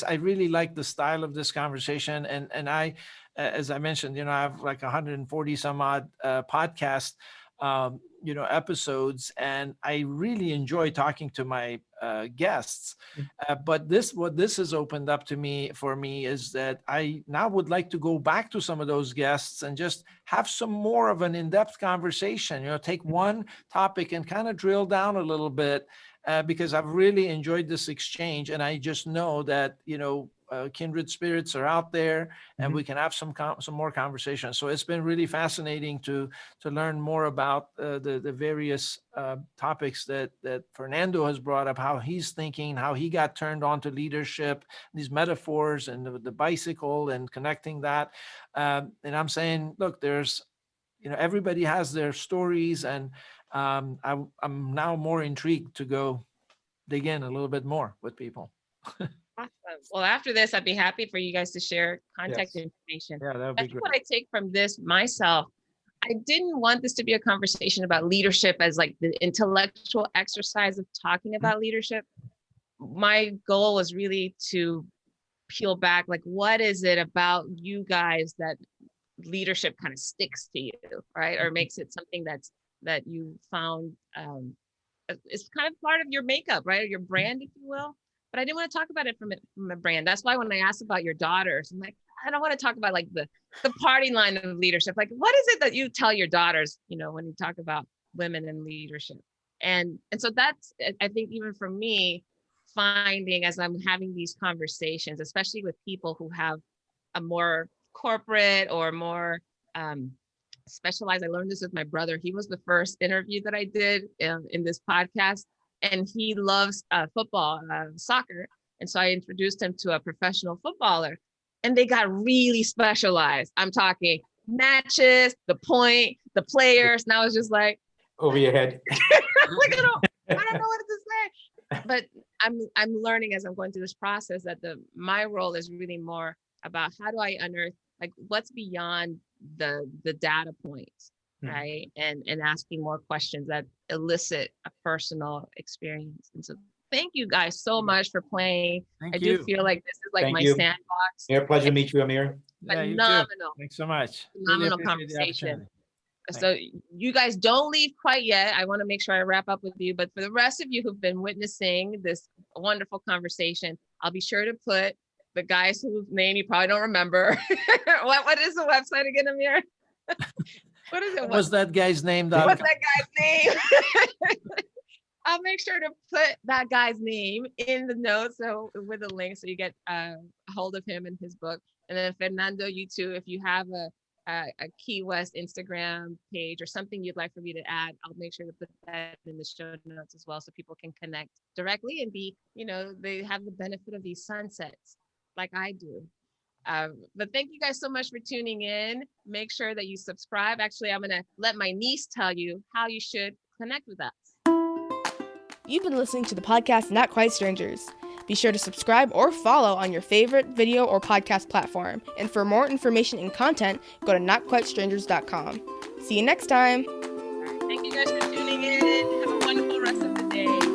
I really like the style of this conversation. And I, as I mentioned, I have like 140 some odd podcasts, episodes, and I really enjoy talking to my guests. But what this has opened up for me is that I now would like to go back to some of those guests and just have some more of an in-depth conversation, take one topic and kind of drill down a little bit, because I've really enjoyed this exchange. And I just know that, kindred spirits are out there, and we can have some more conversation. So it's been really fascinating to learn more about the various topics that Fernando has brought up, how he's thinking, how he got turned on to leadership, these metaphors and the bicycle and connecting that. And I'm saying, look, there's, everybody has their stories, and I'm now more intrigued to go dig in a little bit more with people. Awesome. Well, after this, I'd be happy for you guys to share contact information. Yeah, that would be great. What I take from this myself, I didn't want this to be a conversation about leadership as like the intellectual exercise of talking about leadership. My goal was really to peel back, like, what is it about you guys that leadership kind of sticks to you, right? Or makes it something that you found it's kind of part of your makeup, right? Or your brand, if you will. But I didn't want to talk about it from a brand. That's why when I asked about your daughters, I'm like, I don't want to talk about like the party line of leadership. Like, what is it that you tell your daughters, when you talk about women in leadership? And so that's, I think, even for me, finding as I'm having these conversations, especially with people who have a more corporate or more specialized. I learned this with my brother. He was the first interview that I did in this podcast. And he loves football, soccer. And so I introduced him to a professional footballer, and they got really specialized. I'm talking matches, the point, the players. And I was just like, over your head. Like, I don't know what to say. But I'm learning as I'm going through this process that my role is really more about how do I unearth, like, what's beyond the data points. Right. And asking more questions that elicit a personal experience. And so thank you guys so much for playing. I do feel like this is like my sandbox. Yeah, pleasure to meet you, Amir. Phenomenal. Thanks so much. Phenomenal conversation. So you guys don't leave quite yet. I want to make sure I wrap up with you. But for the rest of you who've been witnessing this wonderful conversation, I'll be sure to put the guys whose name you probably don't remember. What is the website again, Amir? What is it? What's that guy's name? What's that guy's name? I'll make sure to put that guy's name in the notes, so with a link, so you get a hold of him and his book. And then Fernando, you too, if you have a Key West Instagram page or something you'd like for me to add, I'll make sure to put that in the show notes as well, so people can connect directly and be, they have the benefit of these sunsets like I do. But thank you guys so much for tuning in. Make sure that you subscribe. Actually, I'm going to let my niece tell you how you should connect with us. You've been listening to the podcast Not Quite Strangers. Be sure to subscribe or follow on your favorite video or podcast platform. And for more information and content, go to notquitestrangers.com. See you next time. Thank you guys for tuning in. Have a wonderful rest of the day.